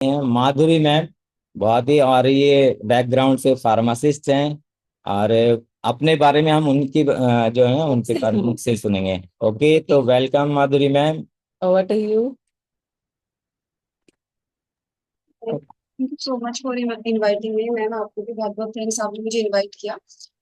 हैं माधुरी मैम। बहुत ही, और ये बैकग्राउंड से फार्मासिस्ट हैं। और अपने बारे में हम उनकी जो है उनके मुख से सुनेंगे। ओके, तो welcome Madhuri ma'am. Over to you. Thank you so much for inviting me ma'am. आपको भी बहुत बहुत थैंक्स, आपने मुझे इनवाइट किया।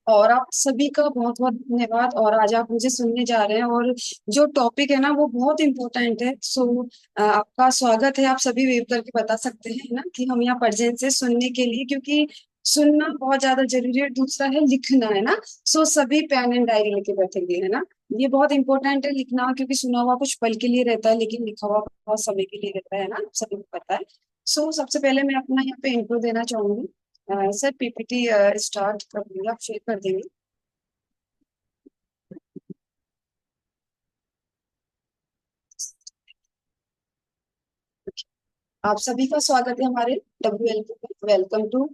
और आप सभी का बहुत बहुत धन्यवाद। और आज आप मुझे सुनने जा रहे हैं, और जो टॉपिक है ना वो बहुत इम्पोर्टेंट है। सो आपका स्वागत है। आप सभी वेव करके बता सकते हैं ना कि हम यहाँ प्रेजेंट से सुनने के लिए, क्योंकि सुनना बहुत ज्यादा जरूरी है। दूसरा है लिखना, है ना। सो सभी पेन एंड डायरी लेके बैठेंगे, है ना। ये बहुत इंपॉर्टेंट है लिखना, क्योंकि सुना हुआ कुछ पल के लिए रहता है, लेकिन लिखा हुआ बहुत समय के लिए रहता है ना, सभी को पता है। सबसे पहले मैं अपना यहाँ पे इंट्रो देना चाहूंगी। सर पीपीटी स्टार्ट कर देंगे, आप शेयर कर देंगे। आप सभी का स्वागत है हमारे WL welcome to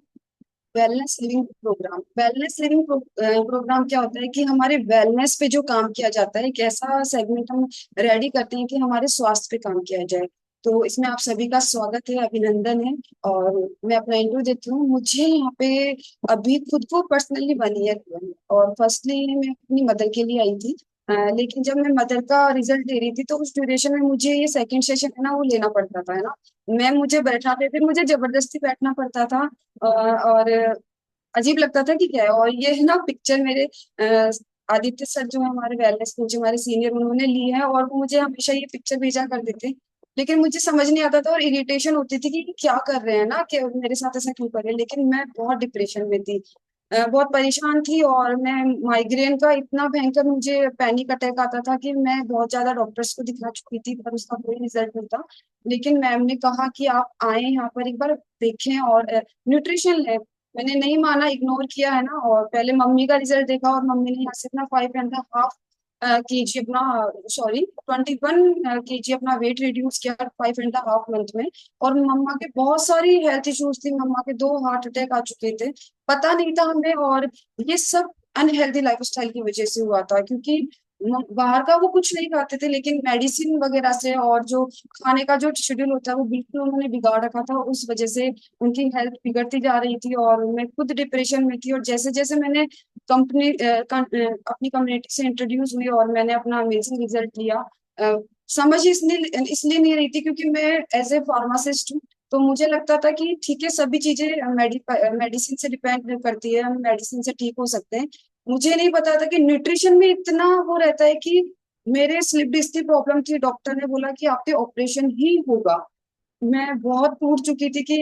wellness living programme. Wellness living programme क्या होता है कि हमारे वेलनेस पे जो काम किया जाता है, एक ऐसा सेगमेंट हम रेडी करते हैं कि हमारे स्वास्थ्य पे काम किया जाए। तो इसमें आप सभी का स्वागत है, अभिनंदन है। और मैं अपना इंट्रो देती हूँ। मुझे यहाँ पे अभी खुद को पर्सनली 1 ईयर हुआ है, और फर्स्टली मैं अपनी मदर के लिए आई थी। लेकिन जब मैं मदर का रिजल्ट दे रही थी, तो उस ड्यूरेशन में मुझे ये सेकंड सेशन है ना वो लेना पड़ता था, है ना। मैम मुझे बैठाते थे, मुझे जबरदस्ती बैठना पड़ता था। और अजीब लगता था कि क्या है। और ये है ना पिक्चर मेरे आदित्य सर जो है हमारे वेलनेस कोच, हमारे सीनियर, उन्होंने ली है, और वो मुझे हमेशा ये पिक्चर भेजा करते थे। लेकिन मुझे समझ नहीं आता था, और इरिटेशन होती थी कि क्या कर रहे हैं ना, कि मेरे साथ ऐसा क्यों कर रहे हैं। लेकिन मैं बहुत डिप्रेशन में थी, बहुत परेशान थी। और मैं माइग्रेन का इतना भयंकर मुझे पैनिक अटैक आता था कि मैं बहुत ज्यादा डॉक्टर्स को दिखा चुकी थी, पर उसका कोई रिजल्ट नहीं था। लेकिन मैम ने कहा कि आप आए यहाँ पर एक बार देखें और न्यूट्रिशन लें। मैंने नहीं माना, इग्नोर किया, है ना। और पहले मम्मी का रिजल्ट देखा, और मम्मी ने यहाँ से अपना 5.5 केजी अपना, सॉरी 21 केजी अपना वेट रिड्यूस किया 5.5 मंथ में। और मम्मा के बहुत सारी हेल्थ इश्यूज थी, मम्मा के 2 हार्ट अटैक आ चुके थे। पता नहीं था हमें। और ये सब अनहेल्दी लाइफस्टाइल की वजह से हुआ था, क्योंकि बाहर का वो कुछ नहीं खाते थे, लेकिन मेडिसिन वगैरह से और जो खाने का जो शेड्यूल होता है वो बिल्कुल उन्होंने बिगाड़ रखा था। उस वजह से उनकी हेल्थ बिगड़ती जा रही थी, और मैं खुद डिप्रेशन में थी। और जैसे जैसे मैंने अपनी कम्युनिटी से इंट्रोड्यूस हुई, और मैंने अपना अमेजिंग रिजल्ट लिया। समझ इसलिए नहीं रही थी, क्योंकि मैं एज ए फार्मासिस्ट हूँ। तो मुझे लगता था कि ठीक है, सभी चीजें मेडिसिन से डिपेंड करती है, हम मेडिसिन से ठीक हो सकते हैं। मुझे नहीं पता था कि न्यूट्रिशन में इतना वो रहता है कि मेरे स्लिप डिस्क की प्रॉब्लम थी। डॉक्टर ने बोला कि आपके ऑपरेशन ही होगा। मैं बहुत टूट चुकी थी कि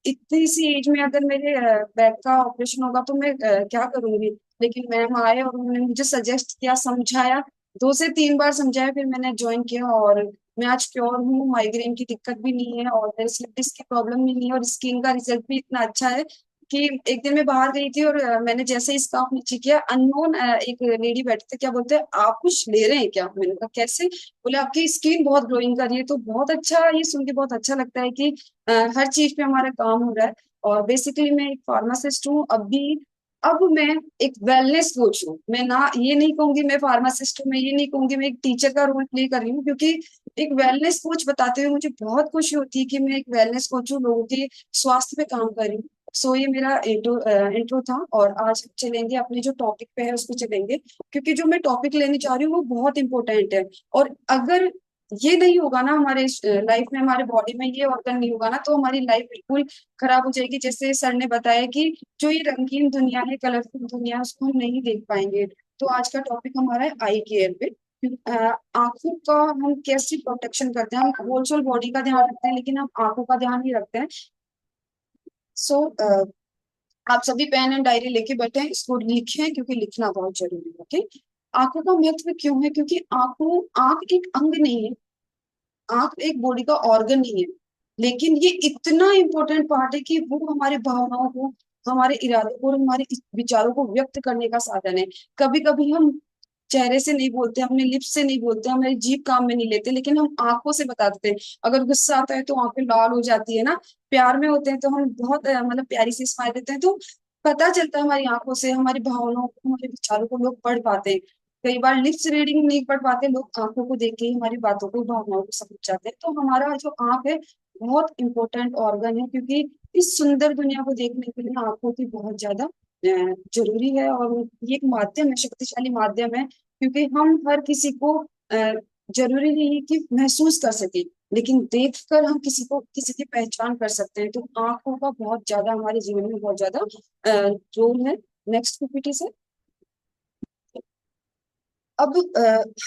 इतनी सी एज में अगर मेरे बैक का ऑपरेशन होगा तो मैं क्या करूंगी। लेकिन मैम आए, और उन्होंने मुझे सजेस्ट किया, समझाया, 2 से 3 बार समझाया, फिर मैंने ज्वाइन किया। और मैं आज प्योर हूँ, माइग्रेन की दिक्कत भी नहीं है, और मेरे स्लिप डिस्क की प्रॉब्लम भी नहीं है, और स्किन का रिजल्ट भी इतना अच्छा है कि एक दिन मैं बाहर गई थी, और मैंने जैसे ही स्कार्फ नीचे किया, अननोन एक लेडी बैठे थे, क्या बोलते हैं, आप कुछ ले रहे हैं क्या। मैंने कहा कैसे। बोले आपकी स्किन बहुत ग्लोइंग कर रही है। तो बहुत अच्छा, ये सुन के बहुत अच्छा लगता है कि हर चीज पे हमारा काम हो रहा है। और बेसिकली मैं एक फार्मासिस्ट हूँ अभी। अब मैं एक वेलनेस कोच हूँ। मैं ना ये नहीं कहूंगी मैं फार्मासिस्ट हूँ, मैं ये नहीं कहूंगी मैं एक टीचर का रोल प्ले कर रही हूँ, क्योंकि एक वेलनेस कोच बताते हुए मुझे बहुत खुशी होती है कि मैं एक वेलनेस कोच हूँ, लोगों के स्वास्थ्य पे काम कर रही हूँ। ये मेरा इंट्रो था। और आज हम चलेंगे अपने जो टॉपिक पे है उस पे चलेंगे, क्योंकि जो मैं टॉपिक लेने जा रही हूँ वो बहुत इंपॉर्टेंट है। और अगर ये नहीं होगा ना हमारे लाइफ में, हमारे बॉडी में ये ऑर्गन नहीं होगा ना, तो हमारी लाइफ बिल्कुल खराब हो जाएगी। जैसे सर ने बताया कि जो ये रंगीन दुनिया है, कलरफुल दुनिया है, उसको हम नहीं देख पाएंगे। तो आज का टॉपिक हमारा है आई केयर पे। आंखों का हम कैसे प्रोटेक्शन करते हैं। हम होल बॉडी का ध्यान रखते हैं, लेकिन हम आंखों का ध्यान नहीं रखते हैं। सो आप सभी पेन एंड डायरी लेके बैठे हैं, इसको लिखें, क्योंकि लिखना बहुत जरूरी है। ओके। आंखों का महत्व क्यों है, क्योंकि आंख एक अंग नहीं है, आंख एक बॉडी का ऑर्गन नहीं है, लेकिन ये इतना इंपॉर्टेंट पार्ट है कि वो हमारे भावनाओं को, हमारे इरादों को और हमारे विचारों को व्यक्त करने का साधन है। कभी कभी हम चेहरे से नहीं बोलते, अपने लिप्स से नहीं बोलते, हमारी जीभ काम में नहीं लेते, लेकिन हम आंखों से बता देते हैं। अगर गुस्सा आता है तो आंखें लाल हो जाती है ना। प्यार में होते हैं तो हम बहुत मतलब प्यारी सी स्माइल देते हैं। तो पता चलता है हमारी आंखों से, हमारी भावनाओं को, हमारे विचारों को लोग पढ़ पाते हैं। कई बार लिप्स रीडिंग नहीं पढ़ पाते लोग, आंखों को देख के ही हमारी बातों को, भावनाओं को समझ जाते हैं। तो हमारा जो आंख है बहुत इंपॉर्टेंट ऑर्गन है, क्योंकि इस सुंदर दुनिया को देखने के लिए आंखों की बहुत ज्यादा जरूरी है। और ये एक माध्यम है, शक्तिशाली माध्यम है, क्योंकि हम हर किसी को जरूरी नहीं है कि महसूस कर सके, लेकिन देखकर हम किसी को, किसी की पहचान कर सकते हैं। तो आंखों का बहुत ज्यादा हमारे जीवन में बहुत ज्यादा रोल है। नेक्स्ट पीपीटी से। अब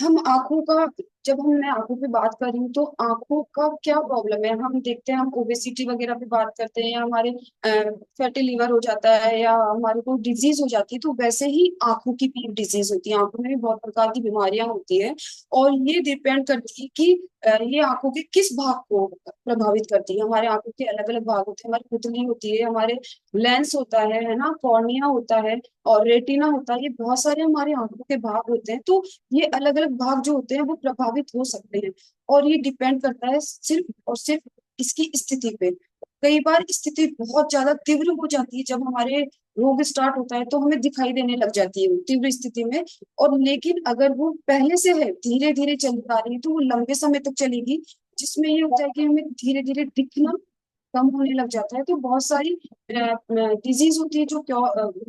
हम आंखों का, जब हम मैं आंखों पे बात कर रही हूँ तो आंखों का क्या प्रॉब्लम है, हम देखते हैं, हम ओबेसिटी वगैरह पे बात करते हैं, या हमारे फैटी लिवर हो जाता है, या हमारे को डिजीज हो जाती है, तो वैसे ही आंखों की भी डिजीज होती है। आंखों में भी बहुत प्रकार की बीमारियां होती है, और ये डिपेंड करती है कि ये आंखों के किस भाग को प्रभावित करती है। हमारे आंखों के अलग अलग भाग होते हैं, हमारी पुतली होती है, हमारे लेंस होता है ना, कॉर्निया होता है, और रेटिना होता है। ये बहुत सारे हमारे आंखों के भाग होते हैं। तो ये अलग अलग भाग जो होते हैं वो प्रभावित हो सकते हैं, और ये डिपेंड करता है सिर्फ और सिर्फ इसकी स्थिति पे। कई बार स्थिति बहुत ज्यादा तीव्र हो जाती है, जब हमारे रोग स्टार्ट होता है तो हमें दिखाई देने लग जाती है वो तीव्र स्थिति में। और लेकिन अगर वो पहले से है, धीरे धीरे चली आ रही है, तो वो लंबे समय तक चलेगी, जिसमें ये होता है कि हमें धीरे धीरे दिखना कम होने लग जाता है। तो बहुत सारी डिजीज होती है जो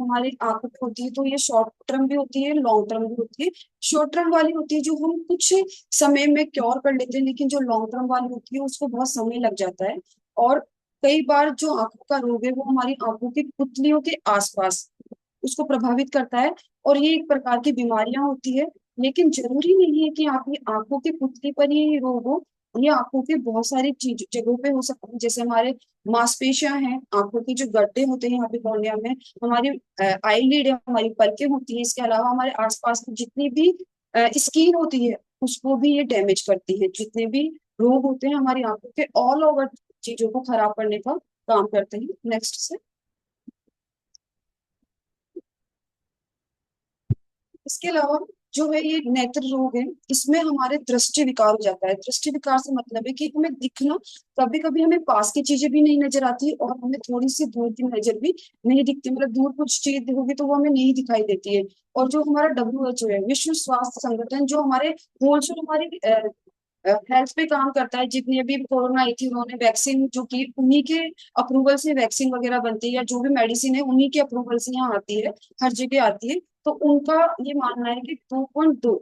हमारी आंखों पे होती है। तो ये शॉर्ट टर्म भी होती है, लॉन्ग टर्म भी होती है। शॉर्ट टर्म वाली होती है जो हम कुछ समय में क्योर कर लेते हैं, लेकिन जो लॉन्ग टर्म वाली होती है उसको बहुत समय लग जाता है। और कई बार जो आंखों का रोग है वो हमारी आंखों की पुतलियों के आसपास उसको प्रभावित करता है, और ये एक प्रकार की बीमारियां होती है। लेकिन जरूरी नहीं है कि आपकी आंखों की पुतली पर ही रोग हो, ये आंखों के बहुत सारी चीज जगहों पे हो सकता है। जैसे हमारे मांसपेशियां हैं, आंखों के जो गड्ढे होते हैं यहाँ पे कॉर्निया में, हमारी आईलिड है, हमारी पलकें होती है, इसके अलावा हमारे आसपास की जितनी भी स्किन होती है उसको भी ये डैमेज करती है। जितने भी रोग होते हैं हमारी आंखों के ऑल ओवर चीजों को खराब करने का काम करते हैं। नेक्स्ट से। इसके अलावा जो है ये नेत्र रोग है, इसमें हमारे दृष्टि विकार हो जाता है। दृष्टि विकार से मतलब है कि हमें दिखना, कभी कभी हमें पास की चीजें भी नहीं नजर आती, और हमें थोड़ी सी दूर की नजर भी नहीं दिखती, मतलब दूर कुछ चीज होगी तो वो हमें नहीं दिखाई देती है। और जो हमारा WHO है, विश्व स्वास्थ्य संगठन, जो हमारे होलसेल हमारी हेल्थ पे काम करता है, जितनी अभी कोरोना आई थी उन्होंने वैक्सीन जो की, उन्हीं के अप्रूवल से वैक्सीन वगैरह बनती है, या जो भी मेडिसिन है उन्हीं के अप्रूवल से यहाँ आती है, हर जगह आती है। तो उनका ये मानना है कि 2.2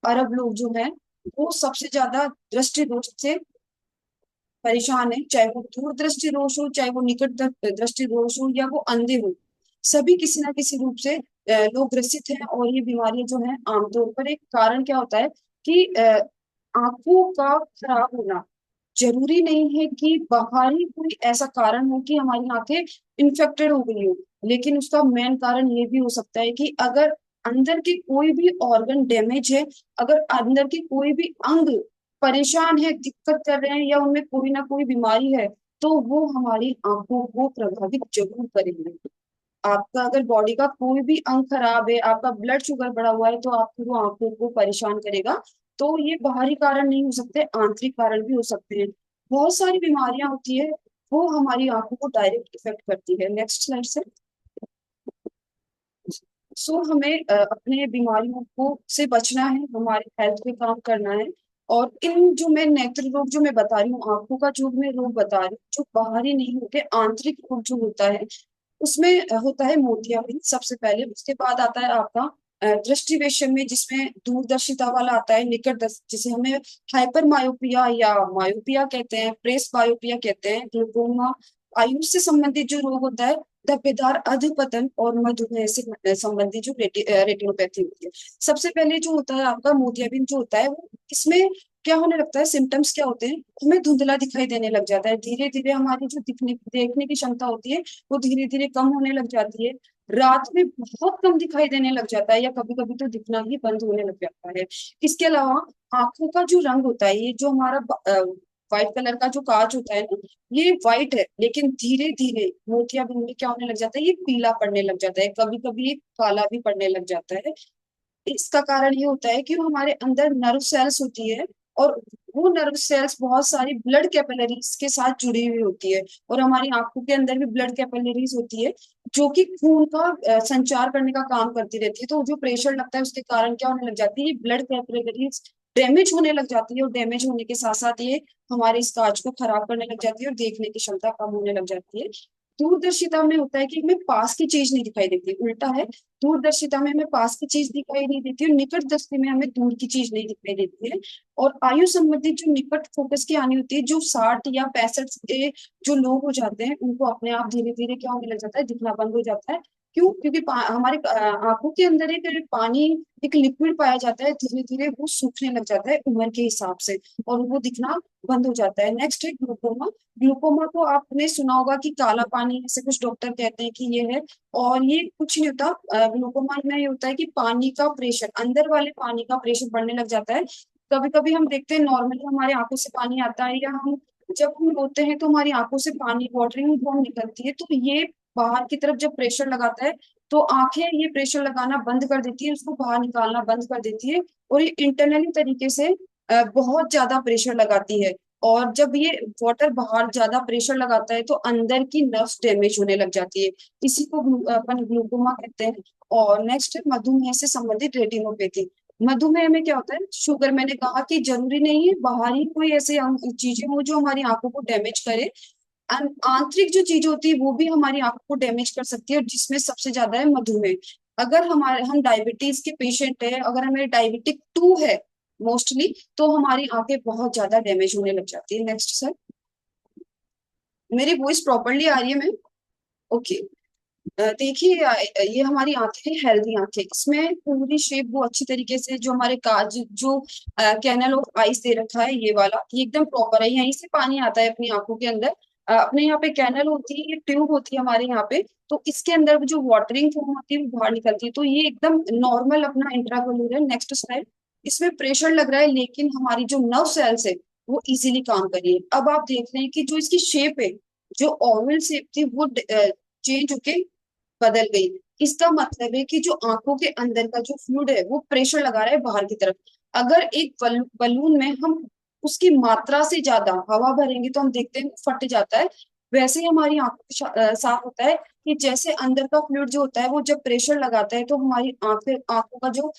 अरब लोग जो हैं वो सबसे ज्यादा दृष्टि दोष से परेशान है। चाहे वो दूर दृष्टि दोष हो, चाहे वो निकट दृष्टि दोष हो, या वो अंधे हो, सभी किसी ना किसी रूप से लोग ग्रसित हैं। और ये बीमारियां जो है आमतौर पर, एक कारण क्या होता है कि आंखों का खराब होना, जरूरी नहीं है कि बाहरी कोई ऐसा कारण हो कि हमारी आंखें इन्फेक्टेड हो गई हो, लेकिन उसका मेन कारण ये भी हो सकता है कि अगर अंदर के कोई भी ऑर्गन डैमेज है, अगर अंदर के कोई भी अंग परेशान है, दिक्कत कर रहे हैं, या उनमें कोई ना कोई बीमारी है, तो वो हमारी आंखों को प्रभावित जरूर करेंगे। आपका अगर बॉडी का कोई भी अंग खराब है, आपका ब्लड शुगर बढ़ा हुआ है, तो आपकी वो आंखों को परेशान करेगा। तो ये बाहरी कारण नहीं हो सकते, आंतरिक कारण भी हो सकते हैं। बहुत सारी बीमारियां होती है, वो हमारी आंखों को डायरेक्ट इफेक्ट करती है। नेक्स्ट स्लाइड से। सो हमें अपने बीमारियों को से बचना है, हमारे हेल्थ पे काम करना है। और इन जो मैं नेत्र रोग जो मैं बता रही हूँ, आंखों का जो मैं रोग बता रही हूँ, जो बाहरी नहीं होते, आंतरिक रोग जो होता है, उसमें होता है मोतियाबिंद सबसे पहले। उसके बाद आता है आपका दृष्टि वैषम्य, जिसमें दूरदर्शिता वाला आता है, निकट जिसे हमें हाइपर मायोपिया या मायोपिया कहते हैं, प्रेस बायोपिया कहते हैं, ग्लूकोमा। आयुष से संबंधित जो रोग होता है, धब्बेदार अधपतन और मधुमेह से संबंधित जो रेटिनोपैथी होती है। सबसे पहले जो होता है आपका मोतियाबिंद जो होता है, वो इसमें क्या होने लगता है, सिम्टम्स क्या होते हैं, हमें धुंधला दिखाई देने लग जाता है। धीरे धीरे हमारी जो देखने की क्षमता होती है वो धीरे धीरे कम होने लग जाती है। रात में बहुत कम दिखाई देने लग जाता है, या कभी कभी तो दिखना ही बंद होने लग जाता है। इसके अलावा आंखों का जो रंग होता है, ये जो हमारा व्हाइट कलर का जो कांच होता है ना, ये व्हाइट है, लेकिन धीरे धीरे मोतियाबिंद में क्या होने लग जाता है, ये पीला पड़ने लग जाता है, कभी कभी ये काला भी पड़ने लग जाता है। इसका कारण ये होता है कि वो हमारे अंदर नर्व सेल्स होती है, और वो नर्व सेल्स बहुत सारी ब्लड कैपिलरीज के साथ जुड़ी हुई होती है। और हमारी आंखों के अंदर भी ब्लड कैपिलरीज होती है, जो कि खून का संचार करने का काम करती रहती है। तो जो प्रेशर लगता है उसके कारण क्या होने लग जाती है, ब्लड कैपिलरीज डैमेज होने लग जाती है, और डैमेज होने के साथ साथ ये हमारे इस कांच को खराब करने लग जाती है और देखने की क्षमता कम होने लग जाती है। दूरदर्शिता में होता है कि हमें पास की चीज नहीं दिखाई देती, उल्टा है, दूरदर्शिता में हमें पास की चीज दिखाई नहीं देती और निकट दृष्टि में हमें दूर की चीज नहीं दिखाई देती है। और आयु संबंधित जो निकट फोकस की हानि होती है, जो 60 या 65 के जो लोग हो जाते हैं, उनको अपने आप धीरे धीरे क्या होने लग जाता है, दिखना बंद हो जाता है। क्यों? क्योंकि हमारे आंखों के अंदर एक पानी, एक लिक्विड पाया जाता है, धीरे धीरे वो सूखने लग जाता है उम्र के हिसाब से, और वो दिखना बंद हो जाता है। नेक्स्ट है ग्लूकोमा। ग्लूकोमा को आपने सुना होगा कि काला पानी, ऐसे कुछ डॉक्टर कहते हैं कि ये है, और ये कुछ नहीं होता। ग्लूकोमा में ये होता है कि पानी का प्रेशर, अंदर वाले पानी का प्रेशर बढ़ने लग जाता है। कभी कभी हम देखते हैं नॉर्मली हमारे आंखों से पानी आता है, या हम जब हम रोते हैं तो हमारी आंखों से पानी, वाटरिंग बहुत निकलती है, तो ये बाहर की तरफ जब प्रेशर लगाता है तो आंखें ये प्रेशर लगाना बंद कर देती है, उसको बाहर निकालना बंद कर देती है, और ये इंटरनली तरीके से बहुत ज्यादा प्रेशर लगाती है। और जब ये वाटर बाहर ज्यादा प्रेशर लगाता है तो अंदर की नर्व्स डैमेज होने लग जाती है, इसी को अपन ग्लूकोमा कहते हैं। और नेक्स्ट है मधुमेह से संबंधित रेटिनोपैथी। मधुमेह में क्या होता है, शुगर, मैंने कहा कि जरूरी नहीं है बाहरी कोई ऐसे चीजें हो जो हमारी आंखों को डैमेज करे, आंतरिक जो चीज होती है वो भी हमारी आंखों को डैमेज कर सकती है, और जिसमें सबसे ज्यादा है मधुमेह। अगर हम डायबिटीज के पेशेंट है, अगर हमें डायबिटिक 2 है मोस्टली, तो हमारी आंखें बहुत ज्यादा डैमेज होने लग जाती है। नेक्स्ट सर, मेरी वॉइस प्रॉपरली आ रही है मैम? ओके। देखिए, ये हमारी आंखें, हेल्दी आंखें, इसमें पूरी शेप वो अच्छी तरीके से, जो हमारे काज जो कैनल ऑफ आइस दे रखा है, ये वाला, ये एकदम प्रॉपर है, यहीं से पानी आता है अपनी आंखों के अंदर। अपने यहाँ पे कैनल होती है, ये ट्यूब होती है हमारे यहाँ पे, तो इसके अंदर जो वाटरिंग फिल्म होती है वो बाहर निकलती है, तो ये एकदम नॉर्मल अपना इंट्राकोलर है। Next slide. इसमें प्रेशर लग रहा है, लेकिन हमारी जो नर्व सेल्स है वो इजीली काम कर रही है। अब आप देख रहे हैं कि जो इसकी शेप है, जो ओवल शेप थी वो चेंज होके बदल गई। इसका मतलब है कि जो आंखों के अंदर का जो फ्लूइड है वो प्रेशर लगा रहा है बाहर की तरफ। अगर एक बलून में हम उसकी मात्रा से ज्यादा हवा भरेंगे तो हम देखते हैं फट जाता है। वैसे ही हमारी आंखों के साथ होता है कि जैसे अंदर का फ्लूइड जो होता है वो जब प्रेशर लगाता है तो हमारी आंखों का जो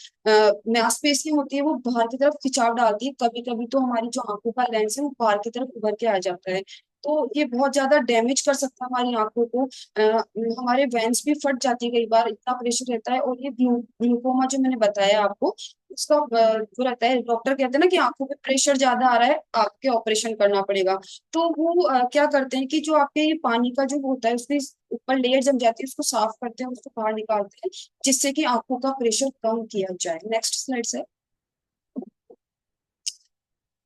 मांसपेशियां होती है वो बाहर की तरफ खिंचाव डालती है, कभी कभी तो हमारी जो आंखों का लेंस है वो बाहर की तरफ उभर के आ जाता है। तो ये बहुत ज्यादा डैमेज कर सकता है हमारी आंखों को। हमारे वेंस भी फट जाती है कई बार, इतना प्रेशर रहता है। और ये ग्लूकोमा जो मैंने बताया आपको, उसका जो रहता है, डॉक्टर कहते हैं ना कि आंखों पे प्रेशर ज्यादा आ रहा है, आपके ऑपरेशन करना पड़ेगा। तो वो क्या करते हैं कि जो आपके ये पानी का जो होता है उसके ऊपर लेयर जम जाती है, उसको साफ करते हैं, उसको बाहर निकालते हैं, जिससे कि आंखों का प्रेशर कम किया जाए। नेक्स्ट स्लाइड से।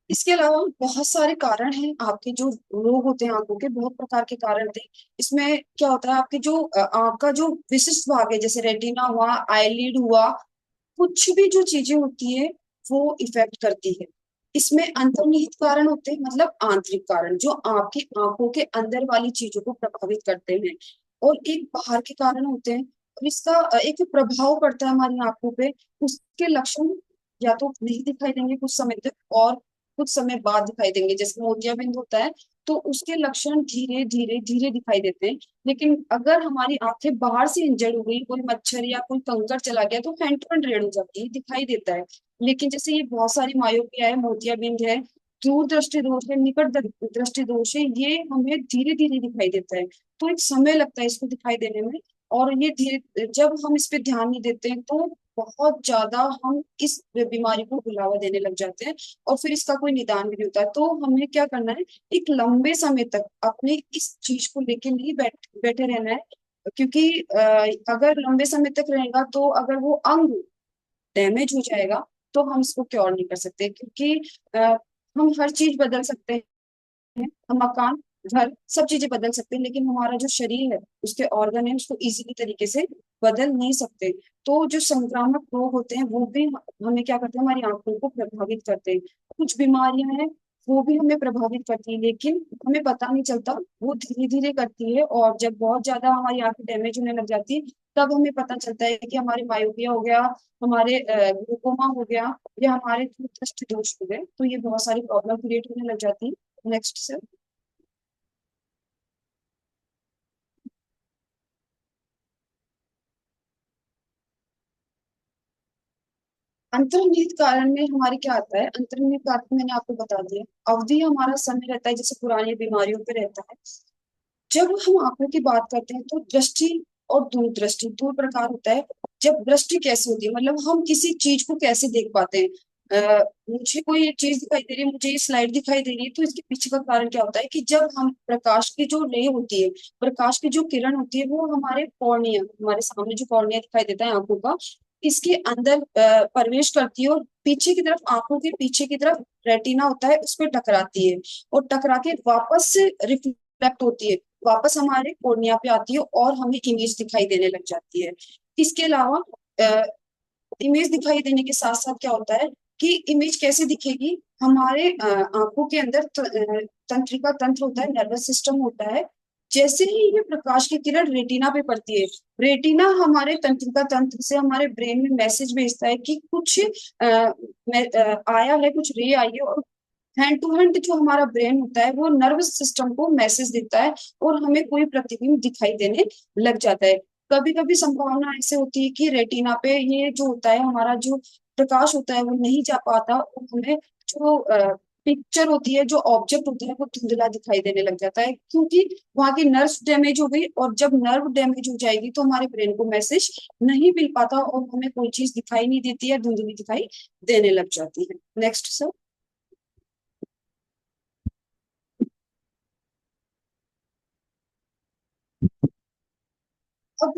इसके अलावा बहुत सारे कारण हैं, आपके जो रोग होते हैं आंखों के, बहुत प्रकार के कारण थे। इसमें क्या होता है, आपके जो आंख का जो विशिष्ट भाग है, जैसे रेटिना हुआ, आईलिड हुआ, कुछ भी जो चीजें होती है वो इफेक्ट करती है। इसमें अंतर्निहित कारण होते हैं, मतलब आंतरिक कारण जो आपकी आंखों के अंदर वाली चीजों को प्रभावित करते हैं, और एक बाहर के कारण होते हैं। और इसका एक प्रभाव पड़ता है हमारी आंखों पे। उसके लक्षण या तो नहीं दिखाई देंगे कुछ समय तक, और कुछ समय बाद दिखाई देंगे, जैसे मोतियाबिंद होता है तो उसके लक्षण धीरे धीरे धीरे दिखाई देते हैं। लेकिन अगर हमारी आंखें बाहर से इंजर्ड हो गई, कोई मच्छर या कोई कंकड़ चला गया, तो हैंड टू हैंड रेड हो जाती है, दिखाई देता है। लेकिन जैसे ये बहुत सारी मायोपिया है, मोतियाबिंद है, दूर दृष्टि दोष है, निकट दृष्टि दोष है, ये हमें धीरे धीरे दिखाई देता है, तो एक समय लगता है इसको दिखाई देने में। और ये धीरे, जब हम इस पे ध्यान नहीं देते हैं तो बहुत ज्यादा हम इस बीमारी को बढ़ावा देने लग जाते हैं, और फिर इसका कोई निदान भी नहीं होता। तो हमें क्या करना है, एक लंबे समय तक अपने इस चीज को लेके नहीं बैठे रहना है। क्योंकि अगर लंबे समय तक रहेगा तो अगर वो अंग डैमेज हो जाएगा तो हम इसको क्योर नहीं कर सकते, क्योंकि अ, हम हर चीज बदल सकते हैं, हम मकान, घर, सब चीजें बदल सकते हैं, लेकिन हमारा जो शरीर है, उसके ऑर्गन है, उसको इजीली तरीके से बदल नहीं सकते। तो जो संक्रामक रोग होते हैं वो भी हमें क्या करते हैं, हमारी आंखों को प्रभावित करते हैं। कुछ बीमारियां हैं वो भी हमें प्रभावित करती है, लेकिन हमें पता नहीं चलता, वो धीरे धीरे करती है, और जब बहुत ज्यादा हमारी आंखें डैमेज होने लग जाती है तब हमें पता चलता है कि हमारे मायोपिया हो गया, हमारे ग्लूकोमा हो गया, या हमारे दृष्टि दोष हो गए, तो ये बहुत सारी प्रॉब्लम क्रिएट होने लग जाती है। Next sir. अंतर्निहित कारण में हमारे क्या आता है, अंतर्निहित कारण मैंने आपको बता दिया। अवधि हमारा समय रहता है जैसे पुरानी बीमारियों पे रहता है। जब हम आंखों की बात करते हैं तो दृष्टि और दूरदृष्टि दो प्रकार होता है। जब दृष्टि कैसे होती है, मतलब हम किसी चीज को कैसे देख पाते हैं। मुझे कोई एक चीज दिखाई दे रही है, मुझे ये स्लाइड दिखाई दे रही है, तो इसके पीछे का कारण क्या होता है कि जब हम प्रकाश की जो रे होती है, प्रकाश की जो किरण होती है, वो हमारे कॉर्निया, हमारे सामने जो कॉर्निया दिखाई देता है आंखों का, इसके अंदर प्रवेश करती है और पीछे की तरफ, आंखों के पीछे की तरफ रेटिना होता है, उस पर टकराती है और टकरा के वापस से रिफ्लेक्ट होती है, वापस हमारे कोर्निया पे आती है और हमें इमेज दिखाई देने लग जाती है। इसके अलावा इमेज दिखाई देने के साथ साथ क्या होता है कि इमेज कैसे दिखेगी, हमारे आंखों के अंदर तंत्रिका तंत्र होता है, नर्वस सिस्टम होता है। जैसे ही ये प्रकाश की किरण रेटिना पे पड़ती है, रेटिना हमारे तंत्रिका तंत्र से हमारे ब्रेन में मैसेज भेजता है कि कुछ आया है, कुछ रे आई है, और हैंड टू हैंड जो हमारा ब्रेन होता है वो नर्वस सिस्टम को मैसेज देता है और हमें कोई प्रतिबिंब दिखाई देने लग जाता है। कभी कभी संभावना ऐसे होती है कि रेटिना पे ये जो होता है, हमारा जो प्रकाश होता है वो नहीं जा पाता और हमें जो पिक्चर होती है, जो ऑब्जेक्ट होता है, वो धुंधला दिखाई देने लग जाता है, क्योंकि वहां की नर्व डैमेज हो गई, और जब नर्व डैमेज हो जाएगी तो हमारे ब्रेन को मैसेज नहीं मिल पाता और हमें कोई चीज दिखाई नहीं देती है, धुंधली दिखाई देने लग जाती है। Next sir. अब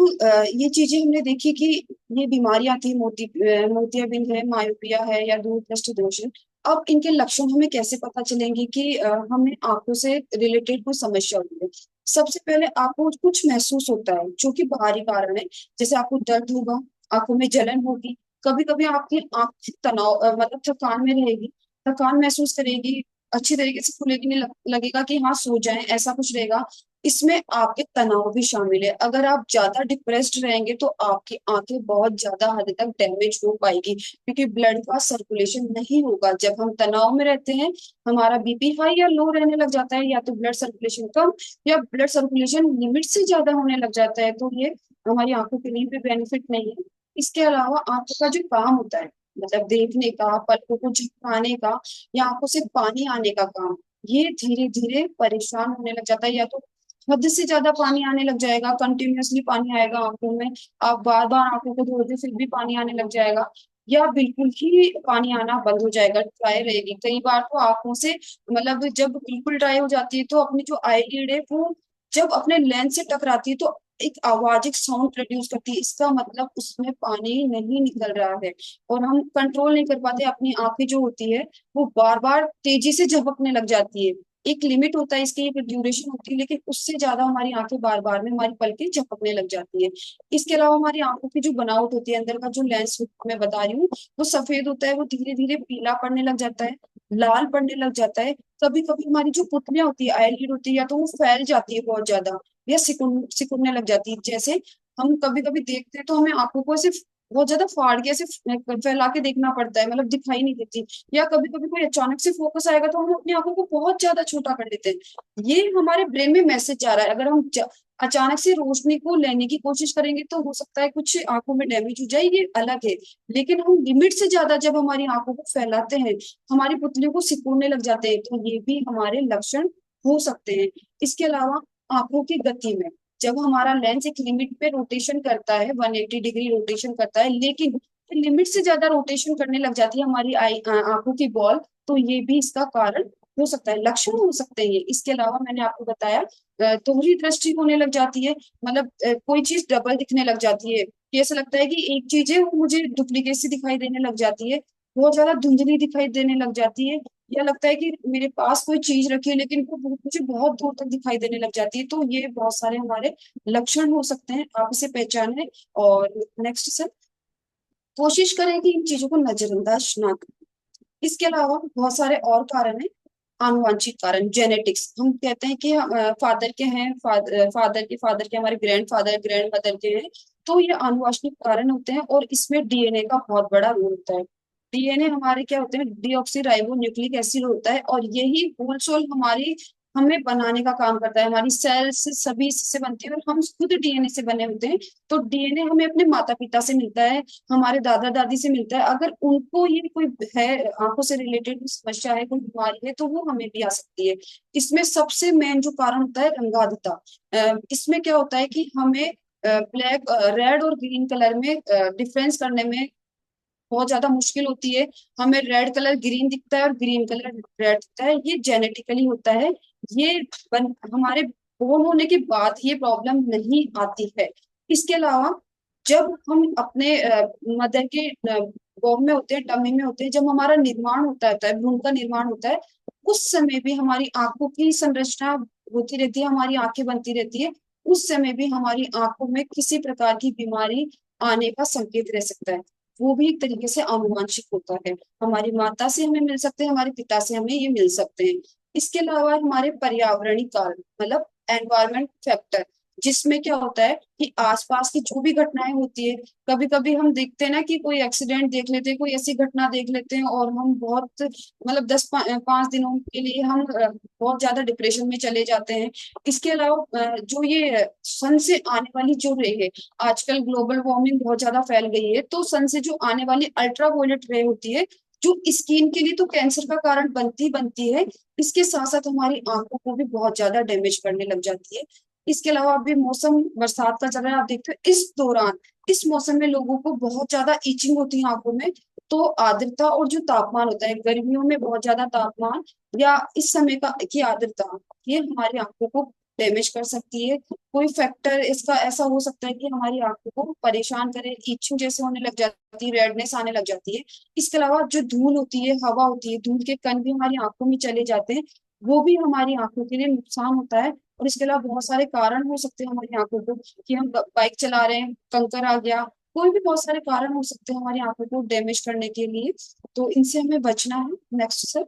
ये चीजें हमने देखी कि ये बीमारियां थी, मोतियाबिंद है, मायोपिया है या दूरदृष्टि दोष है। अब इनके लक्षण हमें कैसे पता चलेंगे कि हमें आंखों से रिलेटेड कोई समस्या हो रही है। सबसे पहले आपको कुछ महसूस होता है जो कि बाहरी कारण है, जैसे आपको दर्द होगा, आंखों में जलन होगी, कभी कभी आपकी आंख तनाव मतलब थकान में रहेगी, थकान महसूस करेगी, अच्छी तरीके से खुलेगी नहीं, लगेगा कि हाँ सो जाएं, ऐसा कुछ रहेगा। इसमें आपके तनाव भी शामिल है। अगर आप ज्यादा डिप्रेस्ड रहेंगे तो आपकी आंखें बहुत ज्यादा हद तक डैमेज हो पाएगी, क्योंकि ब्लड का सर्कुलेशन नहीं होगा। जब हम तनाव में रहते हैं, हमारा बीपी हाई या लो रहने लग जाता है, या तो ब्लड सर्कुलेशन कम या ब्लड सर्कुलेशन लिमिट से ज्यादा होने लग जाता है, तो ये हमारी आंखों के लिए भी बेनिफिट नहीं है। इसके अलावा आंखों का जो काम होता है, मतलब देखने का, पलकों को झपकाने का या आंखों से पानी आने का काम, ये धीरे धीरे परेशान होने लग जाता है। या तो हद से ज्यादा पानी आने लग जाएगा, कंटिन्यूअसली पानी आएगा आंखों में, आप बार बार आंखों को धोते फिर भी पानी आने लग जाएगा, या बिल्कुल ही पानी आना बंद हो जाएगा, ड्राई रहेगी। कई बार तो आंखों से, मतलब जब बिल्कुल ड्राई हो जाती है तो अपनी जो आईलिड है वो जब अपने लेंस से टकराती है तो एक आवाज, एक साउंड प्रोड्यूस करती है, इसका मतलब उसमें पानी नहीं निकल रहा है और हम कंट्रोल नहीं कर पाते। अपनी आंखें जो होती है वो बार बार तेजी से झपकने लग जाती है। एक लिमिट होता है इसकी, एक ड्यूरेशन होती है, लेकिन उससे ज्यादा हमारी आंखें बार बार में, हमारी पलकें झपकने लग जाती है। इसके अलावा हमारी आंखों की जो बनावट होती है, अंदर का जो लेंस मैं बता रही हूँ, वो सफेद होता है, वो धीरे धीरे पीला पड़ने लग जाता है, लाल पड़ने लग जाता है। कभी कभी हमारी जो पुतलियां होती है, आईलिड होती है, या तो वो फैल जाती है बहुत ज्यादा, या सिकुड़ने लग जाती है। जैसे हम कभी कभी देखते हैं तो हमें आंखों को ऐसे बहुत ज्यादा फाड़ के ऐसे फैला के देखना पड़ता है, मतलब दिखाई नहीं देती। या कभी कभी कोई अचानक से फोकस आएगा तो हम अपनी आंखों को बहुत ज्यादा छोटा कर देते हैं। ये हमारे ब्रेन में मैसेज जा रहा है। अगर हम अचानक से रोशनी को लेने की कोशिश करेंगे तो हो सकता है कुछ आंखों में डैमेज हो जाए, ये अलग है। लेकिन हम लिमिट से ज्यादा जब हमारी आंखों को फैलाते हैं, हमारी पुतलियों को सिकुड़ने लग जाते हैं, तो ये भी हमारे लक्षण हो सकते हैं। इसके अलावा आंखों की गति में, जब हमारा लेंस एक लिमिट पे रोटेशन करता है, 180 डिग्री रोटेशन करता है, लेकिन लिमिट से ज्यादा रोटेशन करने लग जाती है हमारी आंखों की बॉल, तो ये भी इसका कारण हो सकता है, लक्षण हो सकते हैं ये। इसके अलावा मैंने आपको बताया दोहरी दृष्टि होने लग जाती है, मतलब कोई चीज डबल दिखने लग जाती है, कि ऐसा लगता है कि एक चीज है वो मुझे डुप्लीकेट सी दिखाई देने लग जाती है, बहुत ज्यादा धुंधली दिखाई देने लग जाती है, या लगता है कि मेरे पास कोई चीज रखी है लेकिन वो मुझे बहुत दूर तक दिखाई देने लग जाती है। तो ये बहुत सारे हमारे लक्षण हो सकते हैं, आप इसे पहचानें। और नेक्स्ट सर, कोशिश करें कि इन चीजों को नजरअंदाज ना करें। इसके अलावा बहुत सारे और कारण हैं, आनुवंशिक कारण, जेनेटिक्स। हम कहते हैं कि फादर के हैं, फादर के हमारे ग्रैंड फादर, ग्रैंड मदर के हैं, तो ये आनुवंशिक कारण होते हैं और इसमें डीएनए का बहुत बड़ा रोल होता है। डीएनए हमारे क्या होते हैं, डीऑक्सी राइबो न्यूक्लिक एसिड होता है, और यही होल सोल हमारी हमें बनाने का काम करता है। हमारी सेल्स सभी इससे बनती है और हम खुद डीएनए से बने होते हैं। तो डीएनए हमें अपने माता पिता से मिलता है, हमारे दादा दादी से मिलता है। अगर उनको ये कोई है, आंखों से रिलेटेड कोई समस्या है, कोई बीमारी है, तो वो हमें भी आ सकती है। इसमें सबसे मेन जो कारण होता है रंगाधता। इसमें क्या होता है कि हमें ब्लैक रेड और ग्रीन कलर में डिफरेंस करने में बहुत ज्यादा मुश्किल होती है। हमें रेड कलर ग्रीन दिखता है और ग्रीन कलर रेड दिखता है, ये जेनेटिकली होता है। ये हमारे बोर्न होने के बाद ये प्रॉब्लम नहीं आती है। इसके अलावा जब हम अपने मदर के गर्भ में होते हैं, टमी में होते हैं, जब हमारा निर्माण होता है, भ्रूण का निर्माण होता है, उस समय भी हमारी आंखों की संरचना होती रहती है, हमारी आंखें बनती रहती है। उस समय भी हमारी आंखों में किसी प्रकार की बीमारी आने का संकेत रह सकता है। वो भी एक तरीके से आनुवंशिक होता है। हमारी माता से हमें मिल सकते हैं, हमारे पिता से हमें ये मिल सकते हैं। इसके अलावा हमारे पर्यावरणीय कारण, मतलब एनवायरमेंट फैक्टर, जिसमें क्या होता है कि आसपास की जो भी घटनाएं होती है, कभी कभी हम देखते हैं ना कि कोई एक्सीडेंट देख लेते हैं, कोई ऐसी घटना देख लेते हैं और हम बहुत, मतलब 5 दिनों के लिए हम बहुत ज्यादा डिप्रेशन में चले जाते हैं। इसके अलावा जो ये सन से आने वाली जो रे है, आजकल ग्लोबल वार्मिंग बहुत ज्यादा फैल गई है, तो सन से जो आने वाली अल्ट्रावायलेट रे होती है, जो स्किन के लिए तो कैंसर का कारण बनती बनती है, इसके साथ साथ हमारी आंखों को भी बहुत ज्यादा डैमेज करने लग जाती है। इसके अलावा अभी मौसम बरसात का चल रहा है, आप देखते हो इस दौरान, इस मौसम में लोगों को बहुत ज्यादा इचिंग होती है आंखों में। तो आर्द्रता और जो तापमान होता है, गर्मियों में बहुत ज्यादा तापमान या इस समय का की आर्द्रता, ये हमारी आंखों को डैमेज कर सकती है। कोई फैक्टर इसका ऐसा हो सकता है कि हमारी आंखों को परेशान करे, इचिंग जैसे होने लग जाती है, रेडनेस आने लग जाती है। इसके अलावा जो धूल होती है, हवा होती है, धूल के कण भी हमारी आंखों में चले जाते हैं, वो भी हमारी आंखों के लिए नुकसान होता है। और इसके अलावा बहुत सारे कारण हो सकते हैं हमारी आंखों को, कि हम बाइक चला रहे हैं, कंकर आ गया, कोई भी बहुत सारे कारण हो सकते हैं हमारी आंखों को डैमेज करने के लिए। तो इनसे हमें बचना है। Next sir.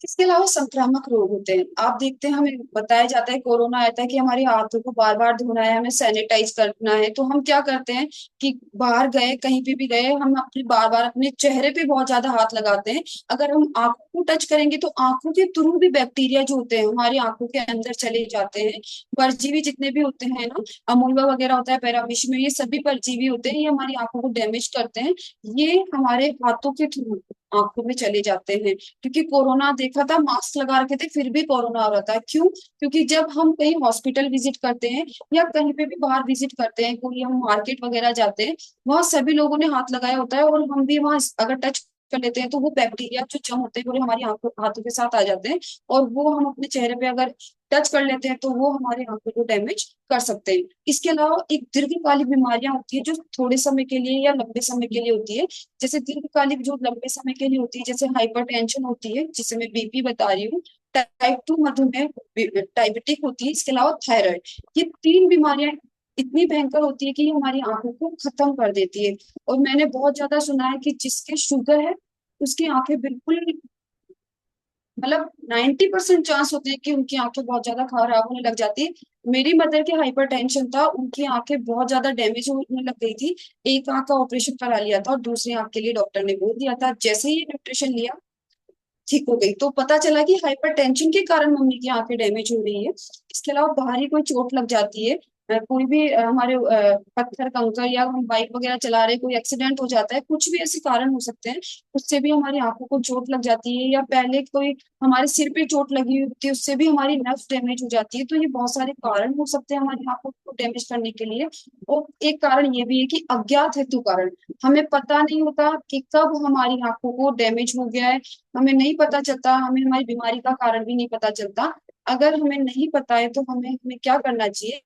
इसके अलावा संक्रामक रोग होते हैं, आप देखते हैं हमें बताया जाता है, कोरोना आता है कि हमारे हाथों को बार बार धोना है, हमें सैनिटाइज करना है, तो हम क्या करते हैं कि बाहर गए, कहीं पे भी गए, हम अपने बार बार अपने चेहरे पे बहुत ज्यादा हाथ लगाते हैं। अगर हम आंखों को टच करेंगे तो आंखों के थ्रू भी बैक्टीरिया जो होते हैं हमारी आंखों के अंदर चले जाते हैं। परजीवी जितने भी होते हैं ना, अमोeba वगैरह होता है, पैरामीशियम, ये सभी परजीवी होते हैं, ये हमारी आंखों को डैमेज करते हैं। ये हमारे हाथों के थ्रू आंखों में चले जाते हैं। क्योंकि कोरोना देखा था, मास्क लगा रखे थे, फिर भी कोरोना हो रहा था। क्यों? क्योंकि जब हम कहीं हॉस्पिटल विजिट करते हैं या कहीं पे भी बाहर विजिट करते हैं, कोई हम मार्केट वगैरह जाते हैं, वहां सभी लोगों ने हाथ लगाया होता है, और हम भी वहां अगर टच कर लेते हैं तो वो बैक्टीरिया जो जम होते हैं, वो हमारी आंखों हाथों के साथ आ जाते हैं, और वो हम अपने चेहरे पे अगर टच कर लेते हैं तो वो हमारे आंखों को डैमेज कर सकते हैं। इसके अलावा एक दीर्घकालिक बीमारियां होती है जो थोड़े समय के लिए या लंबे समय के लिए होती है। जैसे दीर्घकालिक जो लंबे समय के लिए होती है, जैसे हाइपरटेंशन होती है, जिसे मैं बीपी बता रही हूँ, टाइप 2 मधुमेह, डायबिटिक होती है, इसके अलावा थायराइड। ये 3 बीमारियां इतनी भयंकर होती है कि ये हमारी आंखों को खत्म कर देती है। और मैंने बहुत ज्यादा सुना है कि जिसके शुगर है उसकी आंखें बिल्कुल, मतलब 90% चांस होते हैं कि उनकी आंखें बहुत ज्यादा खराब होने लग जाती है। मेरी मदर के हाइपरटेंशन था, उनकी आंखें बहुत ज्यादा डैमेज होने लग गई थी। एक आंख का ऑपरेशन करा लिया था और दूसरी आंख के लिए डॉक्टर ने बोल दिया था, जैसे ही न्यूट्रिशन लिया ठीक हो गई। तो पता चला कि हाइपरटेंशन के कारण मम्मी की आंखें डैमेज हो रही है। इसके अलावा बाहरी कोई चोट लग जाती है, कोई भी हमारे पत्थर कंकर, या हम बाइक वगैरह चला रहे, कोई एक्सीडेंट हो जाता है, कुछ भी ऐसे कारण हो सकते हैं, उससे भी हमारी आंखों को चोट लग जाती है। या पहले कोई हमारे सिर पे चोट लगी होती है, उससे भी हमारी नस डैमेज हो जाती है। तो ये बहुत सारे कारण हो सकते हैं हमारी आंखों को डैमेज करने के लिए। और एक कारण ये भी है कि अज्ञात हेतु कारण, हमें पता नहीं होता कि कब हमारी आंखों को डैमेज हो गया है, हमें नहीं पता चलता, हमें हमारी बीमारी का कारण भी नहीं पता चलता। अगर हमें नहीं पता है तो हमें हमें क्या करना चाहिए,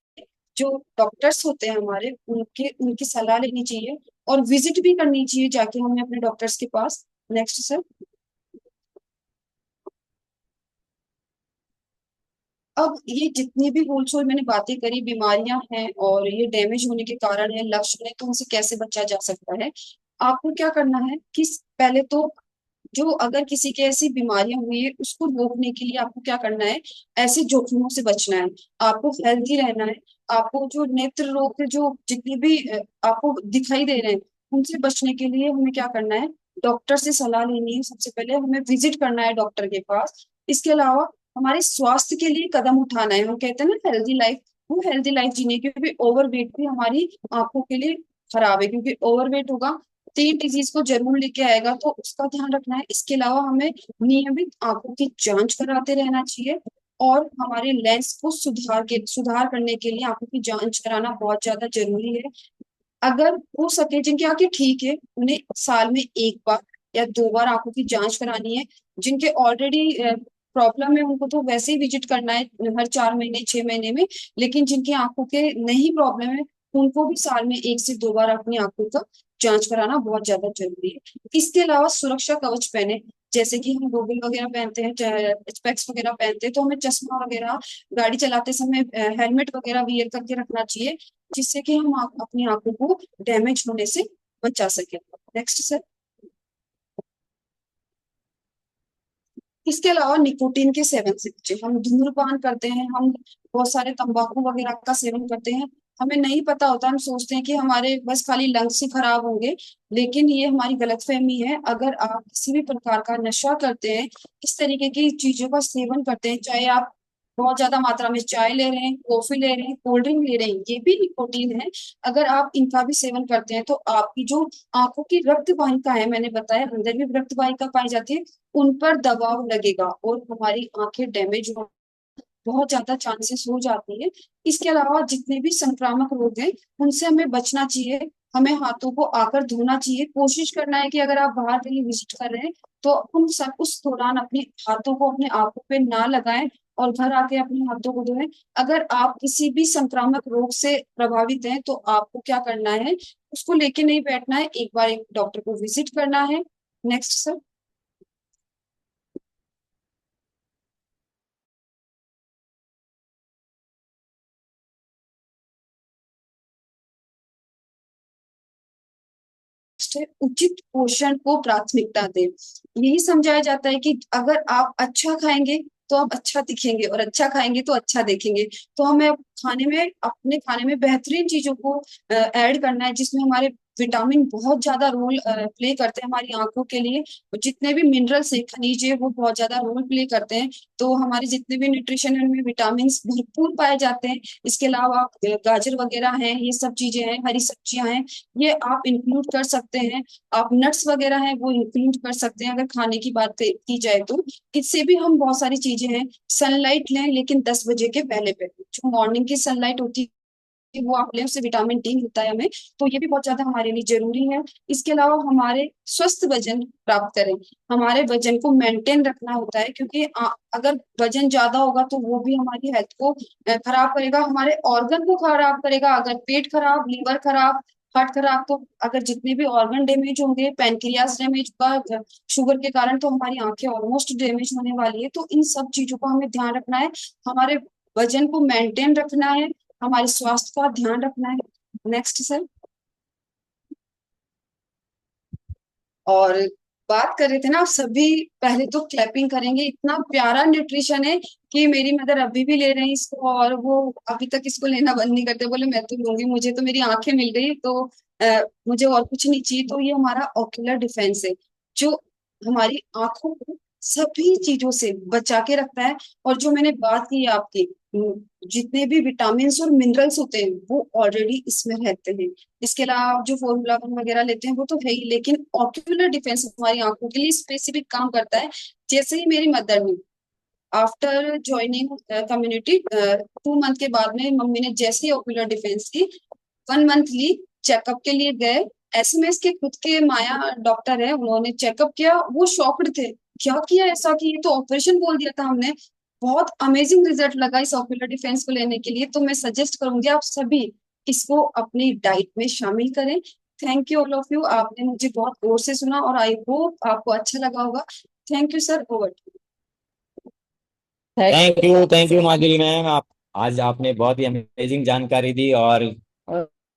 जो डॉक्टर्स होते हैं हमारे, उनके उनकी सलाह लेनी चाहिए, और विजिट भी करनी चाहिए जाके हमें अपने डॉक्टर्स के पास। Next sir. अब ये जितनी भी होलसेल मैंने बातें करी, बीमारियां हैं और ये डैमेज होने के कारण है, लक्षण है, तो उनसे कैसे बचा जा सकता है। आपको क्या करना है कि पहले तो जो अगर किसी के ऐसी बीमारियां हुई है, उसको रोकने के लिए आपको क्या करना है, ऐसे जोखिमों से बचना है, आपको हेल्दी रहना है। आपको जो नेत्र रोग के जो जितनी भी आपको दिखाई दे रहे हैं, उनसे बचने के लिए हमें क्या करना है, डॉक्टर से सलाह लेनी है, सबसे पहले हमें विजिट करना है डॉक्टर के पास। इसके अलावा हमारे स्वास्थ्य के लिए कदम उठाना है। हम कहते हैं ना हेल्दी लाइफ, वो हेल्दी लाइफ जीने, क्योंकि ओवरवेट भी हमारी आंखों के लिए खराब है, क्योंकि ओवरवेट होगा तो ये डिजीज को जरूर लेके आएगा, तो उसका ध्यान रखना है। इसके अलावा हमें नियमित आंखों की जांच कराते रहना चाहिए, और हमारे लेंस को सुधार करने के लिए आंखों की जांच कराना बहुत ज्यादा जरूरी है। अगर हो सके जिनकी आंखें ठीक है, उन्हें साल में एक बार या दो बार आंखों की जांच करानी है। जिनके ऑलरेडी प्रॉब्लम है उनको तो वैसे ही विजिट करना है हर 4 महीने 6 महीने में। लेकिन जिनकी आंखों के नहीं प्रॉब्लम है, उनको भी साल में एक से दो बार अपनी आंखों का जांच कराना बहुत ज्यादा जरूरी है। इसके अलावा सुरक्षा कवच पहने, जैसे कि हम गोगल वगैरह पहनते हैं, स्पेक्स वगैरह पहनते हैं, तो हमें चश्मा वगैरह, गाड़ी चलाते समय हेलमेट वगैरह वियर करके रखना चाहिए, जिससे कि हम अपनी आंखों को डैमेज होने से बचा सके। Next sir. इसके अलावा निकोटीन के सेवन से बचे। हम धूम्रपान करते हैं, हम बहुत सारे तंबाकू वगैरह का सेवन करते हैं, हमें नहीं पता होता, हम सोचते हैं कि हमारे बस खाली लंग्स ही खराब होंगे, लेकिन ये हमारी गलतफहमी है। अगर आप किसी भी प्रकार का नशा करते हैं, इस तरीके की चीजों का सेवन करते हैं, चाहे आप बहुत ज्यादा मात्रा में चाय ले रहे हैं, कॉफी ले रहे हैं, कोल्ड ड्रिंक ले रहे हैं, ये भी निकोटीन है। अगर आप इनका भी सेवन करते हैं तो आपकी जो आंखों की रक्त वाहिका है, मैंने बताया अंदर भी रक्त वाहिका पाई जाती है, उन पर दबाव लगेगा और हमारी आंखें डैमेज हो बहुत ज्यादा चांसेस हो जाती है। इसके अलावा जितने भी संक्रामक रोग हैं, उनसे हमें बचना चाहिए। हमें हाथों को आकर धोना चाहिए। कोशिश करना है कि अगर आप बाहर कहीं विजिट कर रहे हैं तो उन सब उस दौरान अपने हाथों को अपने आंखों पे ना लगाएं, और घर आके अपने हाथों को धोएं। अगर आप किसी भी संक्रामक रोग से प्रभावित हैं तो आपको क्या करना है, उसको लेके नहीं बैठना है, एक बार एक डॉक्टर को विजिट करना है। Next sir. है उचित पोषण को प्राथमिकता दें। यही समझाया जाता है कि अगर आप अच्छा खाएंगे तो आप अच्छा दिखेंगे, और अच्छा खाएंगे तो अच्छा देखेंगे। तो हमें खाने में, अपने खाने में बेहतरीन चीजों को ऐड करना है, जिसमें हमारे विटामिन बहुत ज्यादा रोल प्ले करते हैं हमारी आंखों के लिए। जितने भी मिनरल्स है, खनिज है, वो बहुत ज्यादा रोल प्ले करते हैं। तो हमारे जितने भी न्यूट्रिशन है उनमें विटामिन भरपूर पाए जाते हैं। इसके अलावा गाजर वगैरह हैं, ये सब चीजें हैं, हरी सब्जियां हैं, ये आप इंक्लूड कर सकते हैं। आप नट्स वगैरह हैं वो इंक्लूड कर सकते हैं, अगर खाने की बात की जाए तो। इससे भी हम बहुत सारी चीजें हैं। सनलाइट लें, लेकिन 10 बजे के पहले पहले, जो मॉर्निंग की सनलाइट होती है वो आप लें, उससे विटामिन डी मिलता है हमें, तो ये भी बहुत ज्यादा हमारे लिए जरूरी है। इसके अलावा हमारे स्वस्थ वजन प्राप्त करें। हमारे वजन को मेंटेन रखना होता है, क्योंकि अगर वजन ज्यादा होगा तो वो भी हमारी हेल्थ को खराब करेगा, हमारे ऑर्गन को खराब करेगा। अगर पेट खराब, लीवर खराब, हार्ट खराब, तो अगर जितने भी ऑर्गन डैमेज होंगे, पैनक्रियास डैमेज होगा शुगर के कारण, तो हमारी आंखें ऑलमोस्ट डैमेज होने वाली है। तो इन सब चीजों का हमें ध्यान रखना है, हमारे वजन को मेंटेन रखना है, हमारे स्वास्थ्य का ध्यान रखना है। Next sir. और बात कर रहे थे ना आप सभी, पहले तो क्लैपिंग करेंगे। इतना प्यारा न्यूट्रिशन है कि मेरी मदर अभी भी ले रहे हैं इसको, और वो अभी तक इसको लेना बंद नहीं करते, बोले मैं तो लूंगी, मुझे तो मेरी आंखें मिल गई तो मुझे और कुछ नहीं चाहिए। तो ये हमारा ऑक्यूलर डिफेंस है, जो हमारी आंखों को सभी चीजों से बचा के रखता है। और जो मैंने बात की आपकी, जितने भी विटामिन और मिनरल्स होते हैं वो ऑलरेडी इसमें रहते हैं। इसके अलावा आप जो फॉर्मूला वन वगैरह लेते हैं वो तो है ही, लेकिन ऑक्यूलर डिफेंस हमारी आंखों के लिए स्पेसिफिक काम करता है। जैसे ही मेरी मदर ने आफ्टर ज्वाइनिंग कम्युनिटी 2 मंथ के बाद में, मम्मी ने जैसे ही ऑक्यूलर डिफेंस की 1 मंथली चेकअप के लिए गए। एसएमएस के खुद के माया डॉक्टर है, उन्होंने चेकअप किया, वो शॉक्ड थे, क्या किया ऐसा कि ये तो ऑपरेशन बोल दिया था हमने। बहुत अमेजिंग रिजल्ट लगा इस ऑक्यूलर डिफेंस को लेने के लिए। तो मैं सजेस्ट करूंगी आप सभी इसको अपनी डाइट में शामिल करें। Thank you all of you, आपने मुझे बहुत गौर से सुना और आई होप आपको अच्छा लगा होगा। Thank you sir, over. Thank you Madhuri ma'am, आप आज आपने बहुत ही अमेजिंग जानकारी दी। और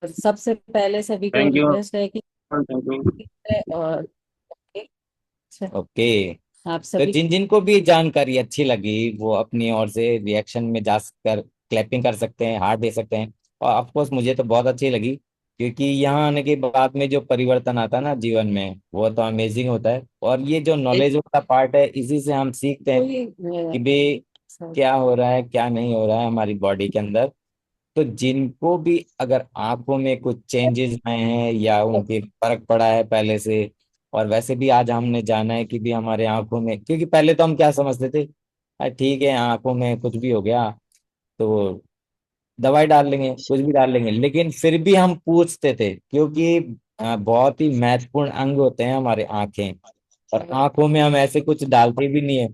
सबसे पहले सभी को थैंक यू। रिक्वेस्ट है कि थैंक यू। और ओके, आप तो सभी जिन जिन को भी जानकारी अच्छी लगी वो अपनी ओर से रिएक्शन में जाकर क्लैपिंग कर सकते हैं, हार्ट दे सकते हैं। और ऑफ कोर्स मुझे तो बहुत अच्छी लगी, क्योंकि यहाँ आने के बाद में जो परिवर्तन आता है ना जीवन में, वो तो अमेजिंग होता है। और ये जो नॉलेज वाला पार्ट है, इसी से हम सीखते हैं कि भी क्या हो रहा है क्या नहीं हो रहा है हमारी बॉडी के अंदर। तो जिनको भी अगर आंखों में कुछ चेंजेस आए हैं या उनके फर्क पड़ा है पहले से, और वैसे भी आज हमने जाना है कि भी हमारे आंखों में, क्योंकि पहले तो हम क्या समझते थे, ठीक है आंखों में कुछ भी हो गया तो दवाई डाल लेंगे, कुछ भी डाल लेंगे, लेकिन फिर भी हम पूछते थे, क्योंकि बहुत ही महत्वपूर्ण अंग होते हैं हमारे आंखें। और आंखों में हम ऐसे कुछ डालते भी नहीं है,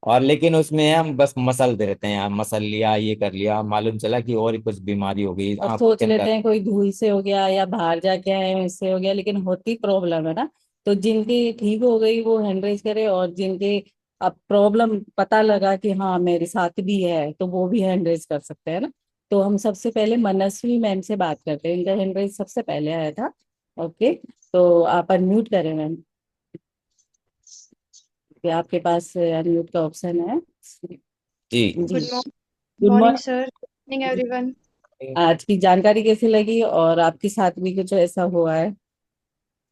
और लेकिन उसमें हम बस मसलते रहते हैं, मसल लिया ये कर लिया, मालूम चला कि और ही कुछ बीमारी हो गई और आंखों सोच के अंदर। लेते हैं कोई धूल से हो गया या बाहर जाके आए हैं इससे हो गया, लेकिन होती प्रॉब्लम है ना। तो जिनकी ठीक हो गई वो हैंड रेज करे, और जिनके अब प्रॉब्लम पता लगा कि हाँ मेरे साथ भी है, तो वो भी हैंड रेज कर सकते हैं ना। तो हम सबसे पहले मनस्वी मैम से बात करते हैं, इनका हैंड रेज सबसे पहले आया था। ओके, तो आप अनम्यूट करें मैम, कि आपके पास अनम्यूट का ऑप्शन है। जी। जी, good good morning morning. Sir, good morning everyone. आज की जानकारी कैसी लगी, और आपके साथ भी कुछ ऐसा हुआ है?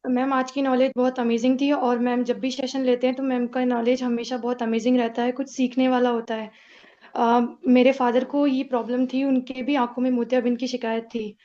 मैम आज की नॉलेज बहुत अमेजिंग थी, और मैम जब भी सेशन लेते हैं तो मैम का नॉलेज हमेशा बहुत अमेजिंग रहता है, कुछ सीखने वाला होता है। मेरे फादर को ये प्रॉब्लम थी, उनके भी आंखों में मोतियाबिंद की शिकायत थी।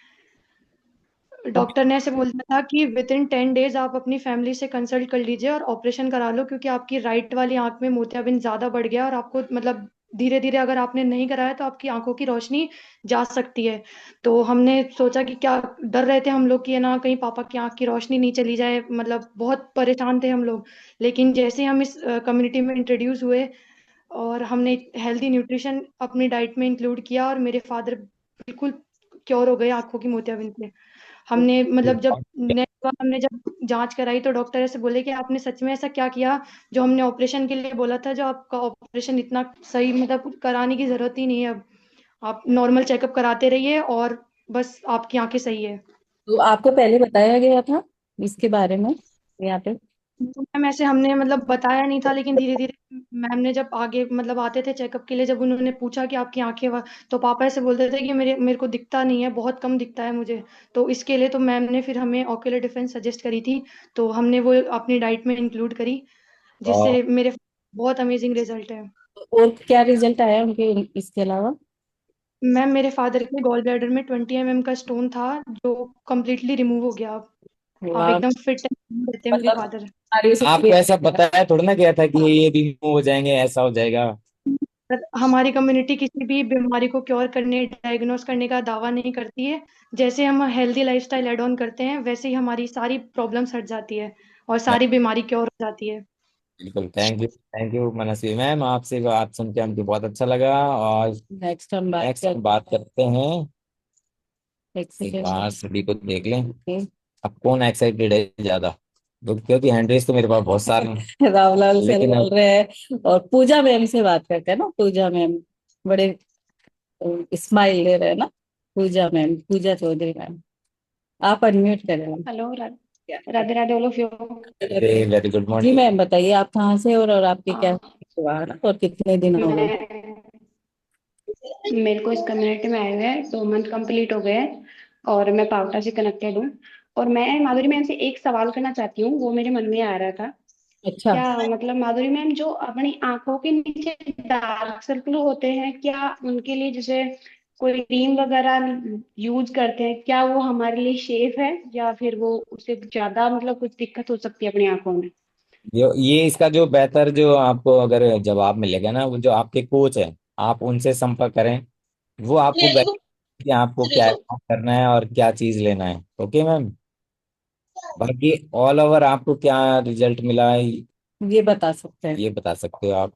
डॉक्टर ने ऐसे बोला था कि विद इन 10 डेज आप अपनी फैमिली से कंसल्ट कर लीजिए और ऑपरेशन करा लो, क्योंकि आपकी राइट वाली आंख में मोतियाबिंद ज़्यादा बढ़ गया, और आपको मतलब धीरे धीरे अगर आपने नहीं कराया तो आपकी आंखों की रोशनी जा सकती है। तो हमने सोचा कि क्या, डर रहे थे हम लोग कि है ना कहीं पापा की आंख की रोशनी नहीं चली जाए, मतलब बहुत परेशान थे हम लोग। लेकिन जैसे हम इस कम्युनिटी में इंट्रोड्यूस हुए और हमने हेल्दी न्यूट्रिशन अपनी डाइट में इंक्लूड किया, और मेरे फादर बिल्कुल क्योर हो गए आंखों की मोतियाबिंद से। हमने मतलब जब नेक्स्ट बार हमने जब जांच कराई तो डॉक्टर ऐसे बोले कि आपने सच में ऐसा क्या किया जो हमने ऑपरेशन के लिए बोला था, जो आपका ऑपरेशन इतना सही, मतलब कराने की जरूरत ही नहीं है अब, आप नॉर्मल चेकअप कराते रहिए और बस आपकी आंखें सही है। तो आपको पहले बताया गया था इसके बारे में यहाँ पे? तो मैम ऐसे हमने मतलब बताया नहीं था, लेकिन धीरे धीरे मैम ने जब आगे मतलब आते थे चेकअप के लिए, जब उन्होंने पूछा कि आपकी आंखें तो पापा ऐसे बोलते थे कि मेरे मेरे को दिखता नहीं है, बहुत कम दिखता है मुझे। तो इसके लिए तो मैम ने फिर हमें ऑक्यूलर डिफेंस सजेस्ट करी थी, तो हमने वो अपनी डाइट में इंक्लूड करी, और जिससे मेरे बहुत अमेजिंग रिजल्ट है। और क्या रिजल्ट आया उनके इसके अलावा? मैम मेरे फादर के गॉल ब्लैडर में 20 mm का स्टोन था, जो कम्प्लीटली रिमूव हो गया। आप वाह, एकदम फिट रहते हैं मेरे मतलब फादर। आगे से आपको ऐसा बताया थोड़ा ना गया था कि ये रिमूव हो जाएंगे, ऐसा हो जाएगा? हमारी कम्युनिटी किसी भी बीमारी को क्योर करने, डायग्नोस करने का दावा नहीं करती है। जैसे हम हेल्दी लाइफस्टाइल एड ऑन करते हैं, वैसे ही हमारी सारी प्रॉब्लम्स हट जाती है और सारी बीमारी क्योर हो जाती है। बिल्कुल, थैंक यू मनस्वी मैम, आपसे बात सुन के हमको बहुत अच्छा लगा। और नेक्स्ट हम बात नेक्स्ट हम बात करते हैं, एक एक सेकेंड। बार सभी को देख लें, अब कौन एक्साइटेड है ज्यादा, क्योंकि हैंड तो मेरे पास बहुत सारे हैं, रावलाल सर लेकिन बोल अब रहे हैं, और पूजा मैम से बात करते हैं ना। पूजा मैम बड़े स्माइल दे रहे हैं ना। पूजा मैम, पूजा चौधरी मैम, आप अनम्यूट करें ma'am. Hello, Radhe Radhe all of you. Very good जी मॉर्निंग। मैम, बताइए आप कहाँ से, और आपके क्या हुआ है ना, और कितने दिन हो गए? मैं मेरे को इस कम्युनिटी में आए हुए 2 मंथ कंप्लीट हो गए हैं, और मैं पावटा से कनेक्टेड हूँ। और मैं माधुरी मैम से एक सवाल करना चाहती हूँ, वो मेरे मन में आ रहा था। अच्छा, क्या मतलब माधुरी मैम, जो अपनी आंखों के नीचे डार्क सर्कल होते हैं, क्या उनके लिए जैसे कोई क्रीम वगैरह यूज करते हैं, क्या वो हमारे लिए सेफ है, या फिर वो उससे ज्यादा मतलब कुछ दिक्कत हो सकती है अपनी आंखों में? जो ये इसका जो बेहतर जो आपको अगर जवाब मिलेगा ना, वो जो आपके कोच है, आप उनसे संपर्क करें, वो आपको कि आपको क्या करना है और क्या चीज लेना है। ओके मैम, बाकी ऑल ओवर आपको क्या रिजल्ट मिला है ये बता सकते हैं, ये बता सकते हो आप।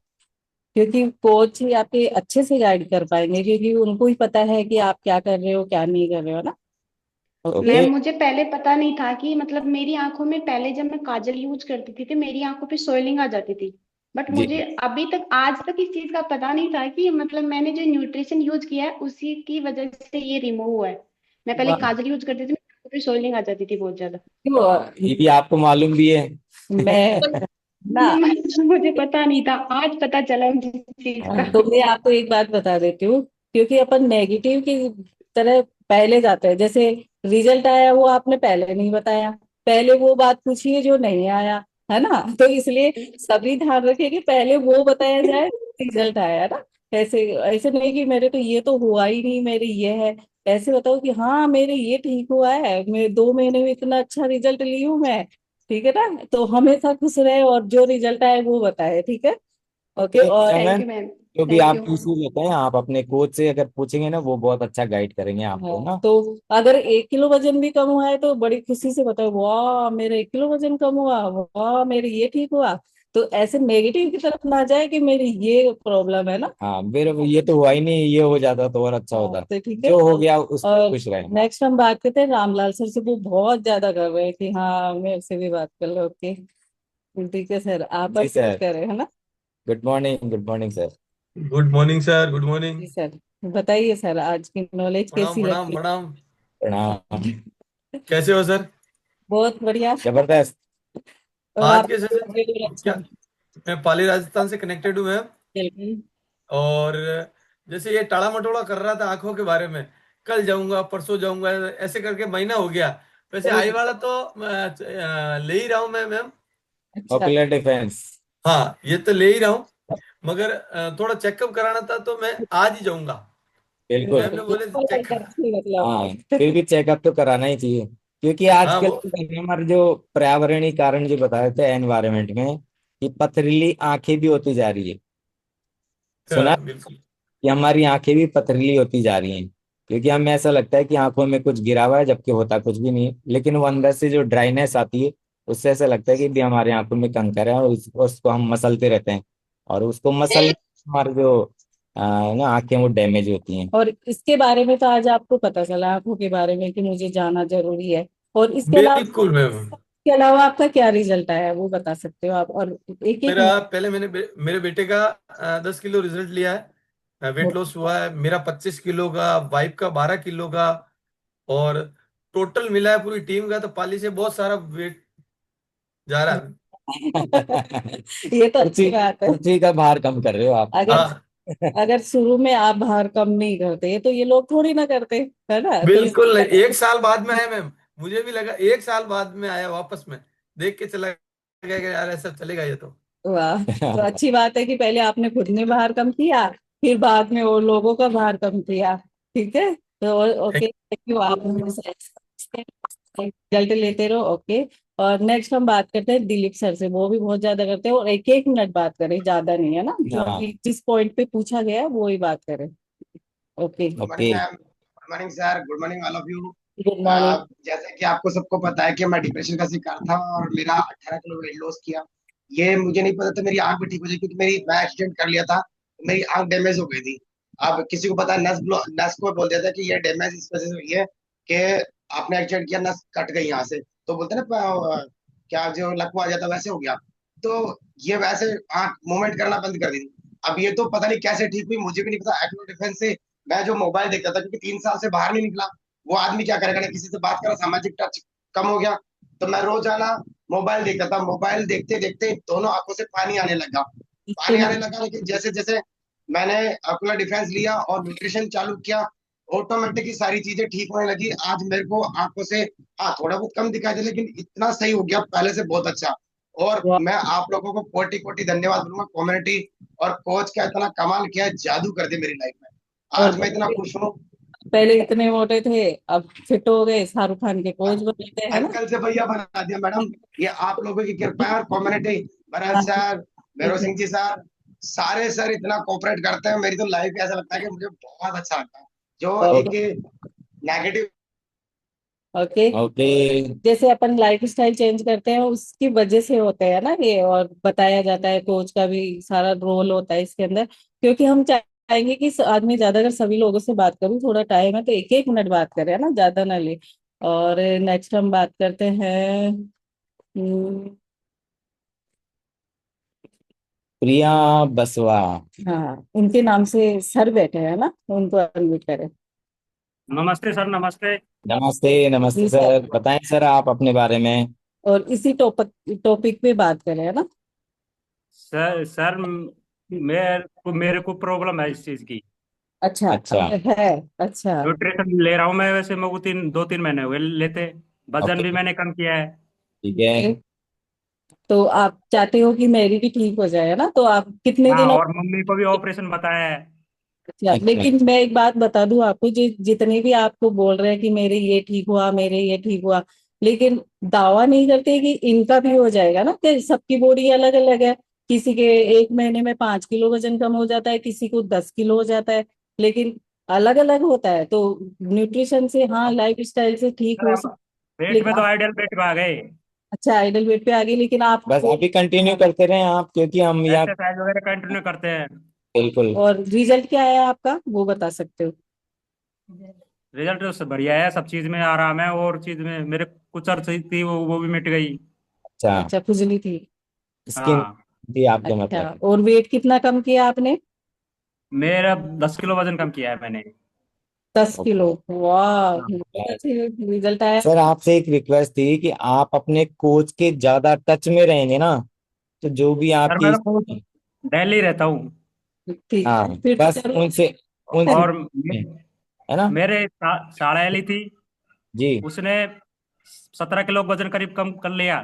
क्योंकि कोच ही आपके अच्छे से गाइड कर पाएंगे, क्योंकि उनको ही पता है कि आप क्या कर रहे हो क्या नहीं कर रहे हो ना। ओके। ओके। मैम मुझे पहले पता नहीं था कि मतलब मेरी आंखों में, पहले जब मैं काजल यूज करती थी तो मेरी आंखों पे सोइलिंग आ जाती थी। बट जी। मुझे अभी तक, आज तक इस चीज का पता नहीं था कि मतलब मैंने जो न्यूट्रिशन यूज किया है उसी की वजह से ये रिमूव हुआ है। मैं पहले वाह, काजल यूज करती थी, मेरी आंखों पे सोइलिंग आ जाती थी बहुत ज्यादा। ये भी आपको मालूम भी है? मैं ना, मुझे पता नहीं था, आज पता चला मुझे इस चीज का। तो मैं आपको एक बात बता देती हूँ, क्योंकि अपन नेगेटिव की तरह पहले जाते हैं। जैसे रिजल्ट आया वो आपने पहले नहीं बताया, पहले वो बात पूछी है जो नहीं आया, है ना। तो इसलिए सभी ध्यान रखिए कि पहले वो बताया जाए, रिजल्ट आया ना। ऐसे ऐसे नहीं कि मेरे तो ये तो हुआ ही नहीं, मेरे ये है। ऐसे बताओ कि हाँ मेरे ये ठीक हुआ है, मैं 2 महीने में इतना अच्छा रिजल्ट ली हूँ मैं। ठीक है ना, तो हमेशा खुश रहे और जो रिजल्ट आए वो बताए, ठीक है। ओके। ओके और थैंक चमन, यू मैम। जो भी थैंक आप यू। इश्यूज होते हैं आप अपने कोच से अगर पूछेंगे ना, वो बहुत अच्छा गाइड करेंगे आपको हाँ, ना। तो अगर 1 किलो वजन भी कम हुआ है तो बड़ी खुशी से बताओ, वाह मेरा 1 किलो वजन कम हुआ, वाह मेरे ये ठीक हुआ। तो ऐसे नेगेटिव की तरफ ना जाए कि मेरी ये प्रॉब्लम है ना। हाँ, फिर ये तो हुआ ही नहीं, ये हो जाता तो और अच्छा हाँ, होता। तो ठीक है। जो हो गया उस पर और खुश रहे। नेक्स्ट हम बात करते हैं रामलाल सर से, वो बहुत ज्यादा कर रहे हैं कि हाँ मेरे से भी बात कर लो। ओके, ठीक है सर, आप जी अप्रोच सर। करें, है ना। Good morning sir. Good morning sir, good morning. जी सर, बताइए सर आज की नॉलेज प्रणाम कैसी प्रणाम लगी। प्रणाम। प्रणाम। कैसे हो सर? बहुत बढ़िया। जबरदस्त। और आज आप के सेशन अच्छा। क्या, मैं पाली राजस्थान से कनेक्टेड हूँ मैम। बिल्कुल। और जैसे ये टाड़ा मटोड़ा कर रहा था आंखों के बारे में, कल जाऊंगा परसों जाऊंगा ऐसे करके महीना हो गया। वैसे ओ, आई वाला तो ले ही रहा हूँ मैं मैम। अच्छा। Ocular defence. हाँ, ये तो ले ही रहा हूँ, मगर थोड़ा चेकअप कराना था तो मैं आज ही जाऊंगा। बिल्कुल। मैम ने बोले चेक करा। मतलब। हाँ, फिर भी चेकअप तो कराना ही चाहिए, क्योंकि हाँ आजकल वो हमारे जो पर्यावरणीय कारण जो बताए थे एनवायरनमेंट में, कि पथरीली आंखें भी होती जा रही है। सुना बिल्कुल। कि हमारी आंखें भी पथरीली होती जा रही हैं, क्योंकि हमें ऐसा लगता है कि आंखों में कुछ गिरा हुआ है, जबकि होता कुछ भी नहीं है। लेकिन वो अंदर से जो ड्राइनेस आती है, उससे ऐसा लगता है कि भी हमारी आंखों में कंकर है, और उसको हम मसलते रहते हैं, और उसको मसल हमारे जो ना आंखें वो डैमेज होती हैं। और इसके बारे में तो आज आपको पता चला, आंखों के बारे में, कि मुझे जाना जरूरी है। और बिल्कुल मैम। इसके अलावा आपका क्या रिजल्ट आया है वो बता सकते हो आप, और एक एक मेरा पहले मेरे बेटे का 10 किलो रिजल्ट लिया है, वेट लॉस हुआ है मेरा 25 किलो का, वाइफ का 12 किलो का, और टोटल मिला है पूरी टीम का तो पाली से बहुत सारा वेट जा रहा है। ये तो पृथ्वी अच्छी बात है। पृथ्वी का भार कम कर रहे हो आप। अगर हाँ अगर शुरू में आप भार कम नहीं करते तो ये लोग थोड़ी ना करते, है ना। तो इस बिल्कुल नहीं, 1 साल बाद में आया मैम। मुझे भी लगा 1 साल बाद में आया वापस में, देख के चला गया कि यार ऐसा चलेगा ये तो। वाह, तो अच्छी बात है कि पहले आपने खुद ने भार कम किया, फिर बाद में और लोगों का भार कम किया। ठीक है, तो थैंक ओके, थैंक यू। आप रिजल्ट लेते रहो। ओके। और नेक्स्ट हम बात करते हैं दिलीप सर से, वो भी बहुत ज्यादा करते हैं, और एक एक मिनट बात करें, ज्यादा नहीं, है ना, जो हाँ। अभी जिस पॉइंट पे पूछा गया है वो ही बात करें। Okay. Good okay. Morning ma'am, good morning sir, good morning all of you. Good morning. जैसे कि आपको सबको पता है कि मैं डिप्रेशन का शिकार था और मेरा 18 किलो वेट लॉस किया। ये मुझे नहीं पता था मेरी आंख भी ठीक हो जाएगी, क्योंकि मैं एक्सीडेंट कर लिया था, तो मेरी आंख डैमेज हो गई थी। अब किसी को पता है, नस को बोल दिया था कि ये डैमेज इस वजह से हुई है कि आपने एक्सीडेंट किया, नस कट गई यहाँ से, तो बोलते हैं ना क्या जो लकवा आ जाता वैसे हो गया। तो ये वैसे आंख मूवमेंट करना बंद कर दी थी। अब ये तो पता नहीं कैसे ठीक हुई, मुझे भी नहीं पता। एक्नो डिफेंस से मैं जो मोबाइल देखता था, क्योंकि 3 साल से बाहर नहीं निकला, वो आदमी क्या करेगा ना, किसी से बात करा, सामाजिक टच कम हो गया। तो मैं रोजाना मोबाइल देखता था, मोबाइल देखते देखते दोनों आंखों से पानी आने लगा, तो पानी आने लगा। लेकिन जैसे जैसे मैंने अपना डिफेंस लिया और न्यूट्रिशन चालू किया, ऑटोमेटिकली सारी चीजें ठीक होने लगी। आज मेरे को आंखों से, हाँ थोड़ा बहुत कम दिखाई दे, लेकिन इतना सही हो गया पहले से, बहुत अच्छा। और मैं आप लोगों को कोटि कोटि धन्यवाद दूंगा, कम्युनिटी और कोच का इतना कमाल किया है, जादू कर दे मेरी लाइफ में। और आज मैं इतना खुश हूँ। पहले इतने मोटे थे, अब फिट हो गए, शाहरुख खान के कोच बन गए, है ना। अंकल से भैया बना दिया मैडम, ये आप लोगों की कृपा है। और community, Bharat sir, Bhairav Singh ji sir, सारे सर इतना कोऑपरेट करते हैं, मेरी तो लाइफ ऐसा लगता है कि मुझे बहुत अच्छा लगता है। जो एक नेगेटिव, ओके। ओके। जैसे अपन लाइफ स्टाइल चेंज करते हैं उसकी वजह से होते हैं ना ये, और बताया जाता है, कोच का भी सारा रोल होता है इसके अंदर। क्योंकि हम चाहेंगे कि आदमी ज्यादा, अगर सभी लोगों से बात करूं, थोड़ा टाइम है तो एक एक मिनट बात करें, है ना, ज्यादा ना ले। और नेक्स्ट हम बात करते हैं प्रिया बसवा। हाँ, उनके नाम से सर बैठे हैं ना, उनको अनम्यूट करें। नमस्ते सर, नमस्ते। नमस्ते नमस्ते जी सर। सर, बताएं सर आप अपने बारे में। और इसी टॉपिक टॉपिक पे बात करें, है ना। सर, मेरे को प्रॉब्लम है इस चीज की। अच्छा अच्छा। है। अच्छा। न्यूट्रिशन ले रहा हूँ मैं, वैसे मैं वो 2-3 महीने हुए लेते। वजन ओके। भी मैंने कम किया है। ठीक है। तो आप चाहते हो कि मेरी भी ठीक हो जाए, है ना? तो आप कितने हाँ, दिनों? और मम्मी को भी ऑपरेशन बताया है। अच्छा, अच्छा। लेकिन मैं एक बात बता दूं आपको, जितने भी आपको बोल रहे हैं कि मेरे ये ठीक हुआ, मेरे ये ठीक हुआ, लेकिन दावा नहीं करते कि इनका भी हो जाएगा ना, कि सबकी बॉडी अलग अलग है। किसी के 1 महीने में 5 किलो वजन कम हो जाता है, किसी को 10 किलो हो जाता है, लेकिन अलग अलग होता है। तो न्यूट्रिशन से, हाँ, लाइफ स्टाइल से ठीक सर हो हम सकता है, वेट लेकिन में तो आइडियल वेट पे आ गए। अच्छा, आइडल वेट पे आ गई, लेकिन आप बस अभी कंटिन्यू करते रहें आप, क्योंकि हम यहाँ एक्सरसाइज वगैरह कंटिन्यू करते हैं। बिल्कुल। और रिजल्ट क्या है आपका, वो बता सकते हो? रिजल्ट तो बढ़िया है, सब चीज में आराम है, और चीज में मेरे कुछ अर्थ थी वो भी मिट गई। अच्छा। अच्छा, खुजली थी। स्किन हाँ। भी आपके अच्छा, मतलब। और वेट कितना कम किया आपने? मेरा 10 किलो वजन कम किया है मैंने। 10 किलो। वाह, बहुत ओके। अच्छी रिजल्ट आया। सर आपसे एक रिक्वेस्ट थी कि आप अपने कोच के ज्यादा टच में रहेंगे ना, तो जो भी सर आपकी। मैं तो दिल्ली रहता हूँ। ठीक हाँ, है, फिर तो बस चलो। उनसे उनसे और है ना। मेरे साड़ा थी, जी। उसने 17 किलो वजन करीब कम कर लिया।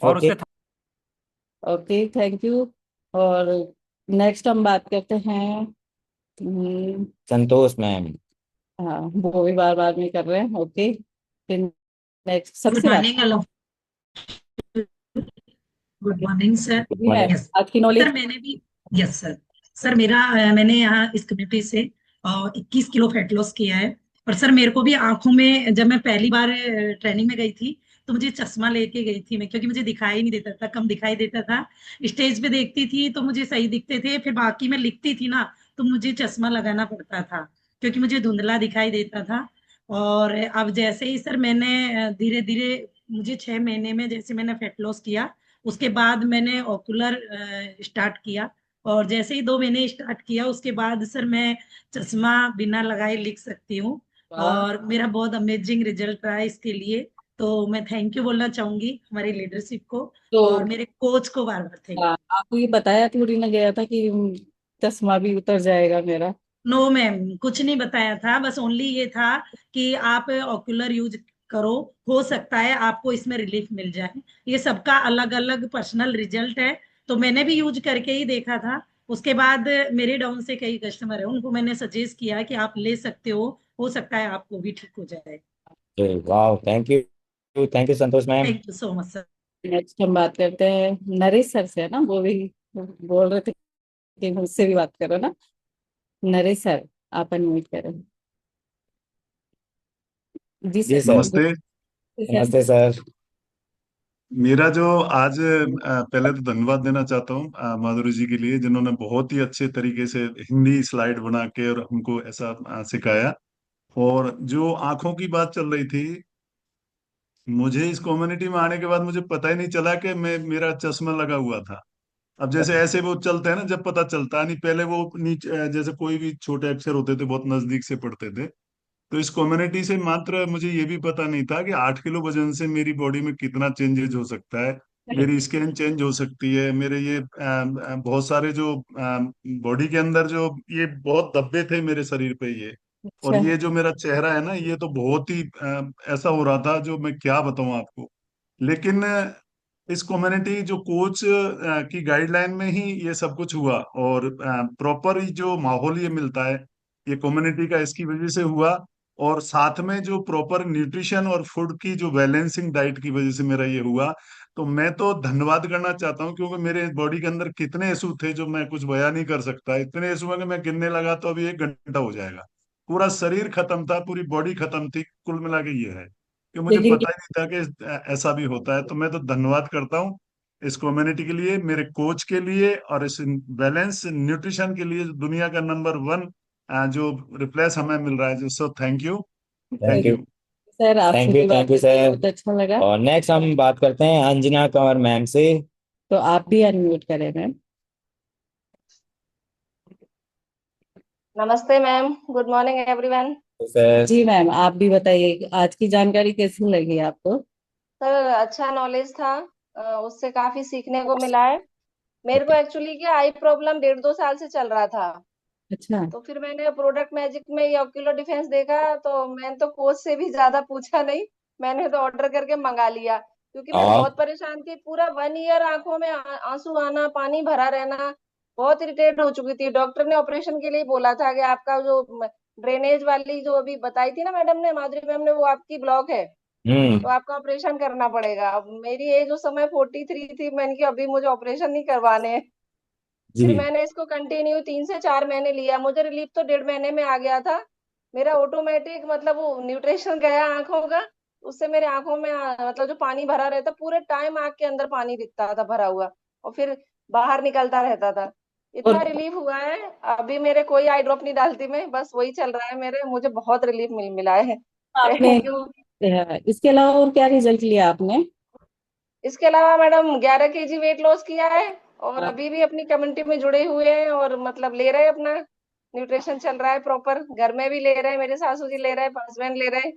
और ओके। उसके ओके, थैंक यू। और नेक्स्ट हम बात करते हैं। संतोष मैम। हाँ, वो भी बार बार में कर रहे हैं। ओके, फिर नेक्स्ट गुड सबसे बात। Morning hello. Good morning sir. जी मैम, मॉर्निंग। यस आज की सर नॉलेज। मैंने भी यस सर। सर मेरा मैंने यहाँ इस कम्युनिटी से 21 किलो फैट लॉस किया है। और सर मेरे को भी आंखों में, जब मैं पहली बार ट्रेनिंग में गई थी तो मुझे चश्मा लेके गई थी मैं, क्योंकि मुझे दिखाई नहीं देता था, कम दिखाई देता था। स्टेज पे देखती थी तो मुझे सही दिखते थे, फिर बाकी में लिखती थी ना तो मुझे चश्मा लगाना पड़ता था, क्योंकि मुझे धुंधला दिखाई देता था। और अब जैसे ही सर मैंने धीरे धीरे, मुझे 6 महीने में जैसे मैंने फैट लॉस किया, उसके बाद मैंने ओकुलर स्टार्ट किया। और जैसे ही 2 महीने स्टार्ट किया उसके बाद सर मैं चश्मा बिना लगाए लिख सकती हूँ। वाह। और मेरा बहुत अमेजिंग रिजल्ट रहा है इसके लिए। तो मैं थैंक यू बोलना चाहूंगी हमारी लीडरशिप को तो और मेरे कोच को बार बार थैंक हाँ, आपको ये बताया थोड़ी ना गया था कि चश्मा भी उतर जाएगा मेरा? नो मैम, कुछ नहीं बताया था, बस ओनली ये था कि आप ऑक्यूलर यूज करो, हो सकता है आपको इसमें रिलीफ मिल जाए। ये सबका अलग अलग पर्सनल रिजल्ट है, तो मैंने भी यूज करके ही देखा था। उसके बाद मेरे डाउन से कई कस्टमर है, उनको मैंने सजेस्ट किया कि आप ले सकते हो सकता है आपको भी ठीक हो जाए। वाह, thank you Santosh ma'am. Thank you so much sir. Next हम बात करते हैं नरेश सर से, है ना? वो भी बोल रहे थे कि मुझसे भी बात करो ना। नरेश सर, आप अनम्यूट करें। जी जी सर। सर। नमस्ते। सर। नमस्ते सर। मेरा जो आज पहले तो धन्यवाद देना चाहता हूँ माधुरी जी के लिए, जिन्होंने बहुत ही अच्छे तरीके से हिंदी स्लाइड बना के और हमको ऐसा सिखाया। और जो आंखों की बात चल रही थी, मुझे इस कम्युनिटी में आने के बाद मुझे पता ही नहीं चला कि मैं मेरा चश्मा लगा हुआ था। अब जैसे ऐसे वो चलते हैं ना, जब पता चलता नहीं, पहले वो नीचे जैसे कोई भी छोटे अक्षर होते थे बहुत नजदीक से पढ़ते थे। तो इस कम्युनिटी से मात्र मुझे ये भी पता नहीं था कि 8 किलो वजन से मेरी बॉडी में कितना चेंजेस हो सकता है। मेरी स्किन चेंज हो सकती है, मेरे ये बहुत सारे जो बॉडी के अंदर जो ये बहुत धब्बे थे मेरे शरीर पे ये, और अच्छा। ये जो मेरा चेहरा है ना, ये तो बहुत ही ऐसा हो रहा था जो मैं क्या बताऊं आपको। लेकिन इस कम्युनिटी जो कोच की गाइडलाइन में ही ये सब कुछ हुआ, और प्रॉपर जो माहौल ये मिलता है ये कम्युनिटी का, इसकी वजह से हुआ। और साथ में जो प्रॉपर न्यूट्रिशन और फूड की जो बैलेंसिंग डाइट की वजह से मेरा ये हुआ। तो मैं तो धन्यवाद करना चाहता हूँ, क्योंकि मेरे बॉडी के अंदर कितने इशू थे जो मैं कुछ बयान नहीं कर सकता। इतने इशू है कि मैं गिनने लगा तो अभी 1 घंटा हो जाएगा। पूरा शरीर खत्म था, पूरी बॉडी खत्म थी, कुल मिला के ये है कि मुझे लेकिन पता ही नहीं था कि ऐसा भी होता है। तो मैं तो धन्यवाद करता हूँ इस कम्युनिटी के लिए, मेरे कोच के लिए, और इस बैलेंस न्यूट्रिशन के लिए, जो दुनिया का नंबर 1 जो रिप्लेस हमें मिल रहा है। जो so thank you. Thank thank you. You. Sir, आपसे भी बात थैंक यू करके सर। बहुत अच्छा लगा। और नेक्स्ट हम बात करते हैं अंजना कंवर मैम से। तो आप भी अनम्यूट करें मैम। नमस्ते मैम, गुड मॉर्निंग एवरीवन। तो सर। जी मैम, आप भी बताइए आज की जानकारी कैसी लगी आपको? सर अच्छा नॉलेज था, उससे काफी सीखने को मिला है। मेरे को ओके। एक्चुअली क्या आई प्रॉब्लम 1.5-2 साल से चल रहा था। अच्छा। तो फिर मैंने प्रोडक्ट मैजिक में ये ऑक्यूलर डिफेंस देखा, तो मैंने तो कोच से भी ज्यादा पूछा नहीं, मैंने तो ऑर्डर करके मंगा लिया, क्योंकि मैं हाँ बहुत परेशान थी। पूरा 1 ईयर आंखों में आंसू आना, पानी भरा रहना, बहुत इरिटेट हो चुकी थी। डॉक्टर ने ऑपरेशन के लिए बोला था कि आपका जो ड्रेनेज वाली जो अभी बताई थी ना मैडम ने, माधुरी मैम ने, वो आपकी ब्लॉक है, तो आपका ऑपरेशन करना पड़ेगा। अब मेरी एज उस समय 43 थी, मैंने कि अभी मुझे ऑपरेशन नहीं करवाने हैं। जी। फिर मैंने इसको कंटिन्यू 3 से 4 महीने लिया, मुझे रिलीफ तो 1.5 महीने में आ गया था। मेरा ऑटोमेटिक मतलब वो न्यूट्रिशन गया आंखों का, उससे मेरे आंखों में मतलब जो पानी भरा रहता, पूरे टाइम आंख के अंदर पानी दिखता था भरा हुआ, और फिर बाहर निकलता रहता था। इतना और रिलीफ हुआ है। अभी मेरे कोई आई ड्रॉप नहीं डालती मैं, बस वही चल रहा है मेरे, मुझे बहुत रिलीफ मिला है। आपने थैंक यू। इसके अलावा और क्या रिजल्ट लिया आपने? इसके अलावा मैडम 11 kg वेट लॉस किया है, और अभी भी अपनी कम्युनिटी में जुड़े हुए हैं, और मतलब ले रहे हैं अपना न्यूट्रिशन, चल रहा है प्रॉपर। घर में भी ले रहे हैं, मेरे सासू जी ले रहे हैं, हस्बैंड ले रहे हैं,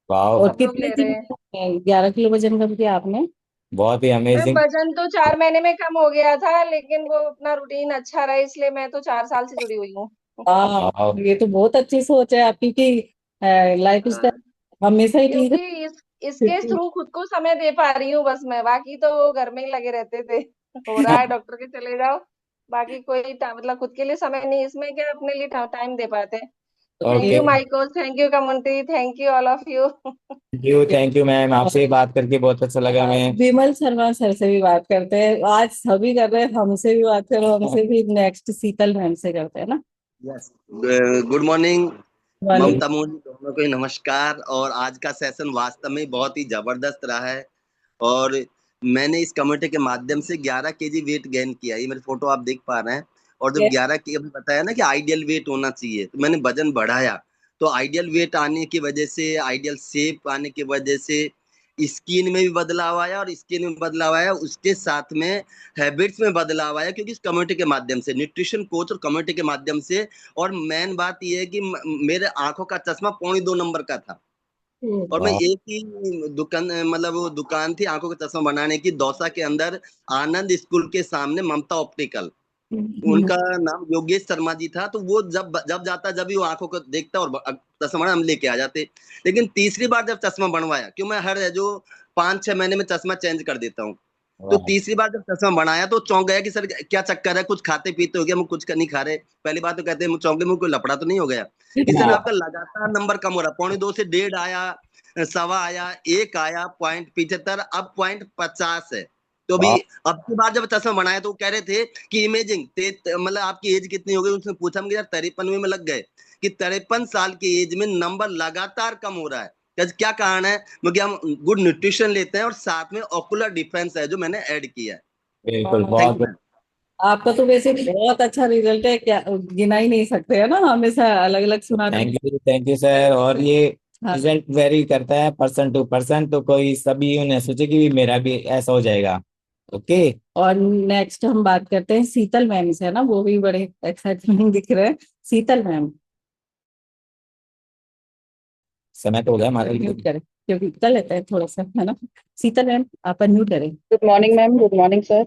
वाह, और सब लोग कितने ले रहे दिन हैं। में 11 किलो वजन कम किया आपने? बहुत ही मैम अमेजिंग। वजन तो 4 महीने में कम हो गया था, लेकिन वो अपना रूटीन अच्छा रहा, इसलिए मैं तो 4 साल से जुड़ी हुई हूँ। हाँ, ये तो बहुत अच्छी सोच है आपकी कि लाइफ हाँ, स्टाइल हमेशा ही ठीक क्योंकि इसके है। थ्रू खुद को समय दे पा रही हूँ बस मैं, बाकी तो घर में ही लगे रहते थे। हो रहा है डॉक्टर के चले जाओ, बाकी कोई मतलब खुद के लिए समय नहीं, इसमें क्या अपने लिए टाइम दे पाते हैं। Thank okay. यू माइको, thank you community, thank you all of you. Thank you ma'am, आपसे बात करके बहुत अच्छा लगा मैं। विमल शर्मा सर से भी बात करते हैं, आज सभी कर रहे हैं, हमसे भी बात करो, हमसे भी नेक्स्ट शीतल मैम से करते हैं ना। Yes, good morning morning. Mamta Mohan, दोनों को ही नमस्कार। और आज का सेशन वास्तव में बहुत ही जबरदस्त रहा है। और मैंने इस कम्युनिटी के माध्यम से 11 kg वेट गेन किया, ये मेरी फोटो आप देख पा रहे हैं। और जब 11 की अभी बताया ना कि आइडियल वेट होना चाहिए, तो मैंने वजन बढ़ाया, तो आइडियल वेट आने की वजह से, आइडियल शेप आने की वजह से स्किन में भी बदलाव आया, और स्किन में बदलाव आया उसके साथ में हैबिट्स में बदलाव आया, क्योंकि इस कम्युनिटी के माध्यम से, न्यूट्रिशन कोच और कम्युनिटी के माध्यम से। और मेन बात यह है कि मेरे आंखों का चश्मा 2.25 नंबर का था, और मैं एक ही दुकान, मतलब वो दुकान थी आंखों का चश्मा बनाने की, दौसा के अंदर आनंद स्कूल के सामने, ममता ऑप्टिकल, उनका नाम योगेश शर्मा जी था। तो वो जब जब जाता, जब भी वो आंखों को देखता और चश्मा बना, हम लेके आ जाते। लेकिन तीसरी बार जब चश्मा बनवाया, क्यों मैं हर जो 5-6 महीने में चश्मा चेंज कर देता हूँ, तो तीसरी बार जब चश्मा बनाया तो चौंक गया कि सर क्या चक्कर है, कुछ खाते पीते हो गया, हम कुछ नहीं खा रहे। पहली बात तो कहते हैं चौंके में कोई लफड़ा तो नहीं हो गया कि सर आपका लगातार नंबर कम हो रहा, 2.25 से 1.5 आया, 1.25 आया, 1 आया, 0.75, अब 0.50 है। तो अभी अब की बार जब चश्मा बनाया तो वो कह रहे थे कि इमेजिंग, मतलब आपकी एज कितनी हो गई, उसने पूछा, हम यार 53 में लग गए, कि 53 साल की एज में नंबर लगातार कम हो रहा है। क्या कारण है? क्योंकि हम गुड न्यूट्रिशन लेते हैं, और साथ में ऑकुलर डिफेंस है जो मैंने ऐड किया है। बिल्कुल, थैंक बहुत यू मैम। आपका तो वैसे बहुत अच्छा रिजल्ट है, क्या गिना ही नहीं सकते है ना, हमेशा अलग अलग सुनाते थैंक यू सर। और ये हाँ। रिजल्ट वेरी करता है पर्सन टू पर्सन, तो कोई सभी यूं न सोचे कि मेरा भी ऐसा हो जाएगा। ओके। और नेक्स्ट हम बात करते हैं शीतल मैम से, है ना, वो भी बड़े एक्साइटमेंट दिख रहे हैं। शीतल मैम, समय तो हो गया हमारा। म्यूट करें, क्योंकि कर लेते हैं थोड़ा सा, है ना। शीतल मैम, आप म्यूट करें। Good morning ma'am, good morning sir,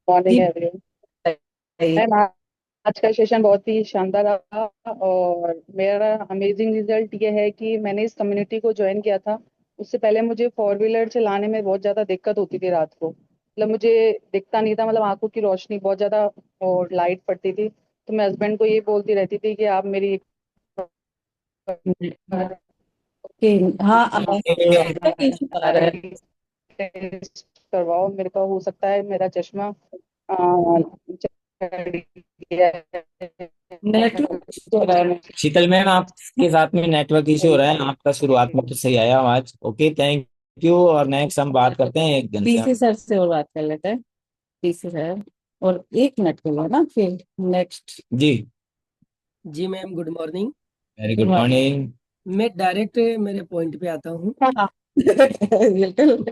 morning जी एवरीवन। बताइए। मैम आज का सेशन बहुत ही शानदार रहा, और मेरा अमेजिंग रिजल्ट ये है कि मैंने इस कम्युनिटी को ज्वाइन किया था। उससे पहले मुझे 4 व्हीलर चलाने में बहुत ज़्यादा दिक्कत होती थी रात को, मतलब मुझे दिखता नहीं था, मतलब आंखों की रोशनी बहुत ज़्यादा और लाइट पड़ती थी। तो मैं हस्बैंड को ये बोलती रहती थी कि आप मेरी ओके। हाँ, इशू आ रहा है। टेस्ट करवाओ, मेरे को हो सकता है मेरा चश्मा चढ़ गया है। नेटवर्क इशू हो रहा है। शीतल मैम, आपके साथ में नेटवर्क इशू हो रहा है, आपका शुरुआत में तो सही आया आवाज। Okay, thank you. और नेक्स्ट हम बात करते हैं एक दिन पीसी सर से और बात कर लेते हैं। पीसी सर, और 1 मिनट के लिए ना, फिर नेक्स्ट। जी। जी ma'am, good morning. Very good morning. मैं डायरेक्ट मेरे पॉइंट पे आता हूँ। बिल्कुल।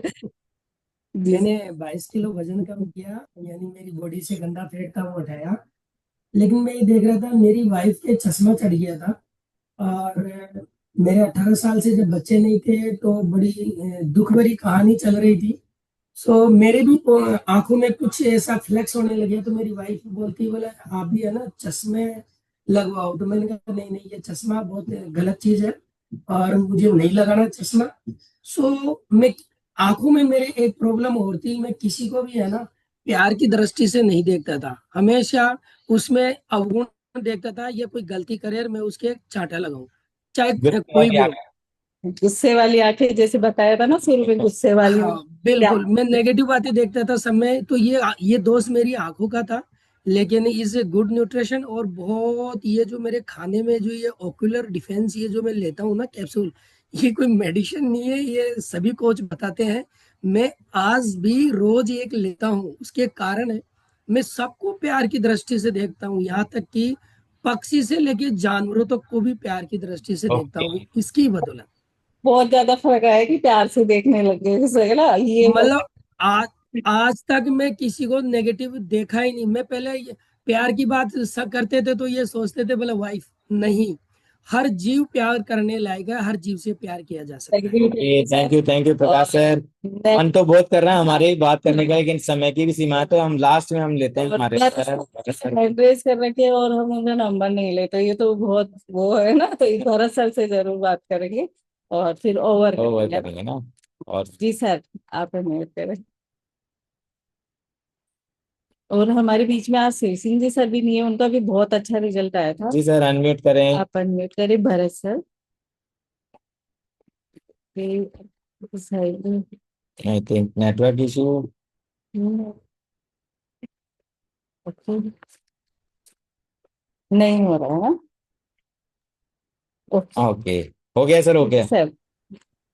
मैंने 22 किलो वजन कम किया, यानी मेरी बॉडी से गंदा फैट था वो हटाया। लेकिन मैं ये देख रहा था मेरी वाइफ के चश्मा चढ़ गया था, और मेरे 18 साल से जब बच्चे नहीं थे तो बड़ी दुख भरी कहानी चल रही थी। सो मेरे भी आंखों में कुछ ऐसा फ्लेक्स होने लगे, तो मेरी वाइफ बोलती, बोला आप भी है ना चश्मे लगवाओ। तो मैंने कहा नहीं नहीं, ये चश्मा बहुत गलत चीज है और मुझे नहीं लगाना चश्मा। सो मैं, आंखों में मेरे एक प्रॉब्लम और थी, मैं किसी को भी है ना प्यार की दृष्टि से नहीं देखता था, हमेशा उसमें अवगुण देखता था। ये कोई गलती करे और मैं उसके चांटा लगाऊं, चाहे गुस्से कोई वाली भी हो। आंखें। गुस्से वाली आंखें, जैसे बताया था ना शुरू में, गुस्से वाली हाँ क्या। बिल्कुल, मैं नेगेटिव बातें देखता था सब में। तो ये दोष मेरी आंखों का था। लेकिन इस गुड न्यूट्रिशन और बहुत ये जो मेरे खाने में जो ये ओक्यूलर डिफेंस ये जो मैं लेता हूँ ना कैप्सूल, ये कोई मेडिसिन नहीं है, ये सभी कोच बताते हैं। मैं आज भी रोज एक लेता हूँ, उसके कारण है मैं सबको प्यार की दृष्टि से देखता हूँ, यहाँ तक कि पक्षी से लेके जानवरों तक को भी प्यार की दृष्टि से देखता ओके। हूँ, इसकी बदौलत। बहुत ज्यादा फर्क है कि प्यार से देखने लग गए, सही है ना ये मतलब आज आज तक मैं किसी को नेगेटिव देखा ही नहीं। मैं पहले प्यार की बात करते थे तो ये सोचते थे बोले वाइफ नहीं, हर जीव प्यार करने लायक है, हर जीव से प्यार किया जा सकता है। Thank you Prakash sir. मन तो बहुत कर रहा है हमारे बात करने का, लेकिन समय की भी सीमा है, तो हम लास्ट में हम लेते हैं हमारे सर। एड्रेस कर रखे और हम उनका नंबर नहीं लेते, ये तो बहुत वो है ना। तो भरत सर से जरूर बात करेंगे और फिर ओवर ओवर करेंगे। करेंगे ना। और जी सर, आप अनम्यूट करें। और हमारे बीच में आज शिव सिंह जी सर भी नहीं है, उनका भी बहुत अच्छा रिजल्ट आया था। जी सर अनम्यूट करें। आप अनम्यूट करें Bharat sir. I think network issue. नहीं हो रहा है ना। ओके, हो गया सर, हो गया। Sir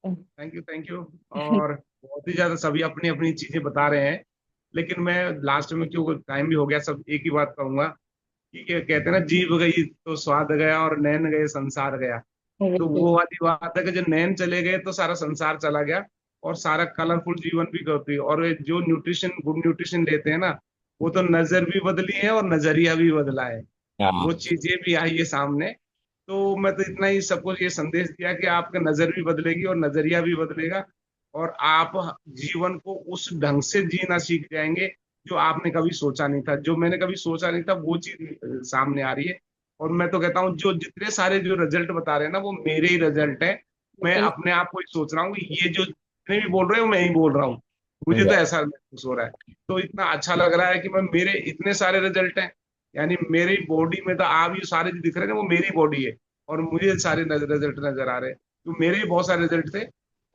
thank you. और बहुत ही ज्यादा सभी अपनी अपनी चीजें बता रहे हैं, लेकिन मैं लास्ट में, क्योंकि टाइम भी हो गया, सब एक ही बात कहूंगा कि कहते हैं ना, जीभ गई तो स्वाद गया और नैन गए संसार गया। तो वो वाली बात है कि जो नैन चले गए तो सारा संसार चला गया और सारा कलरफुल जीवन भी करती है। और ये जो न्यूट्रिशन, गुड न्यूट्रिशन लेते हैं ना, वो तो नजर भी बदली है और नजरिया भी बदला है, वो चीजें भी आई है सामने। तो मैं तो इतना ही सबको ये संदेश दिया कि आपका नजर भी बदलेगी और नजरिया भी बदलेगा, और आप जीवन को उस ढंग से जीना सीख जाएंगे जो आपने कभी सोचा नहीं था। जो मैंने कभी सोचा नहीं था वो चीज सामने आ रही है। और मैं तो कहता हूँ जो जितने सारे जो रिजल्ट बता रहे हैं ना, वो मेरे ही रिजल्ट है। मैं अपने आप को ही सोच रहा हूँ कि ये जो जितने भी बोल रहे हो मैं ही बोल रहा हूँ, मुझे तो ऐसा महसूस हो रहा है। तो इतना अच्छा लग रहा है कि मैं, मेरे इतने सारे रिजल्ट हैं, यानी मेरी बॉडी में तो आप ये सारे जो दिख रहे हैं वो मेरी बॉडी है, और मुझे सारे रिजल्ट नजर आ रहे हैं। तो मेरे भी बहुत सारे रिजल्ट थे,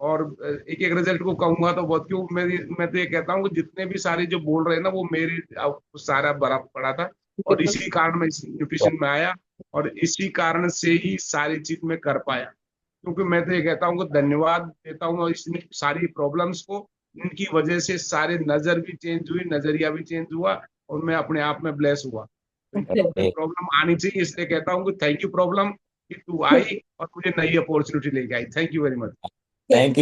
और एक एक रिजल्ट को कहूंगा तो बहुत, क्यों मैं तो ये कहता हूँ कि जितने भी सारे जो बोल रहे हैं ना, वो मेरे सारा बड़ा पड़ा था, और इसी कारण मैं इस न्यूट्रिशन में आया, और इसी कारण से ही सारी चीज मैं कर पाया। क्योंकि मैं तो ये कहता हूँ कि धन्यवाद देता हूँ इस सारी प्रॉब्लम्स को, इनकी वजह से सारे नजर भी चेंज हुई, नजरिया भी चेंज हुआ, और मैं अपने आप में ब्लेस हुआ। प्रॉब्लम आनी चाहिए, इसलिए कहता हूँ कि थैंक यू प्रॉब्लम कि तू आई और मुझे नई अपॉर्चुनिटी लेके आई। Thank you very much. Thank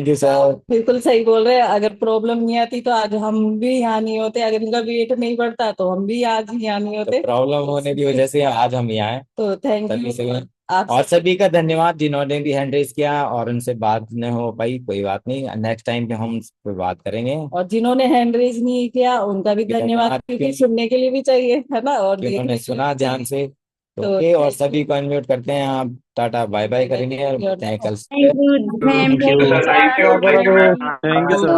you sir. बिल्कुल सही बोल रहे हैं। अगर प्रॉब्लम नहीं आती तो आज हम भी यहाँ नहीं होते, अगर इनका वेट नहीं बढ़ता तो हम भी आज यहाँ नहीं होते। प्रॉब्लम होने की वजह से आज हम यहाँ हैं। तो थैंक सभी से यू आप और सभी का धन्यवाद जिन्होंने भी हैंड रेज किया, और उनसे बात न हो पाई, कोई बात नहीं, नेक्स्ट टाइम पे हम उस पे बात करेंगे। और जिन्होंने हैंड रेज नहीं किया उनका भी धन्यवाद, क्योंकि सुनने के लिए भी चाहिए है ना, और उन्होंने सुना ध्यान से। तो ओके, और सभी को अनम्यूट करते हैं। आप टाटा बाय बाय करेंगे और मिलते हैं कल। Thank you ma'am, thank you sir.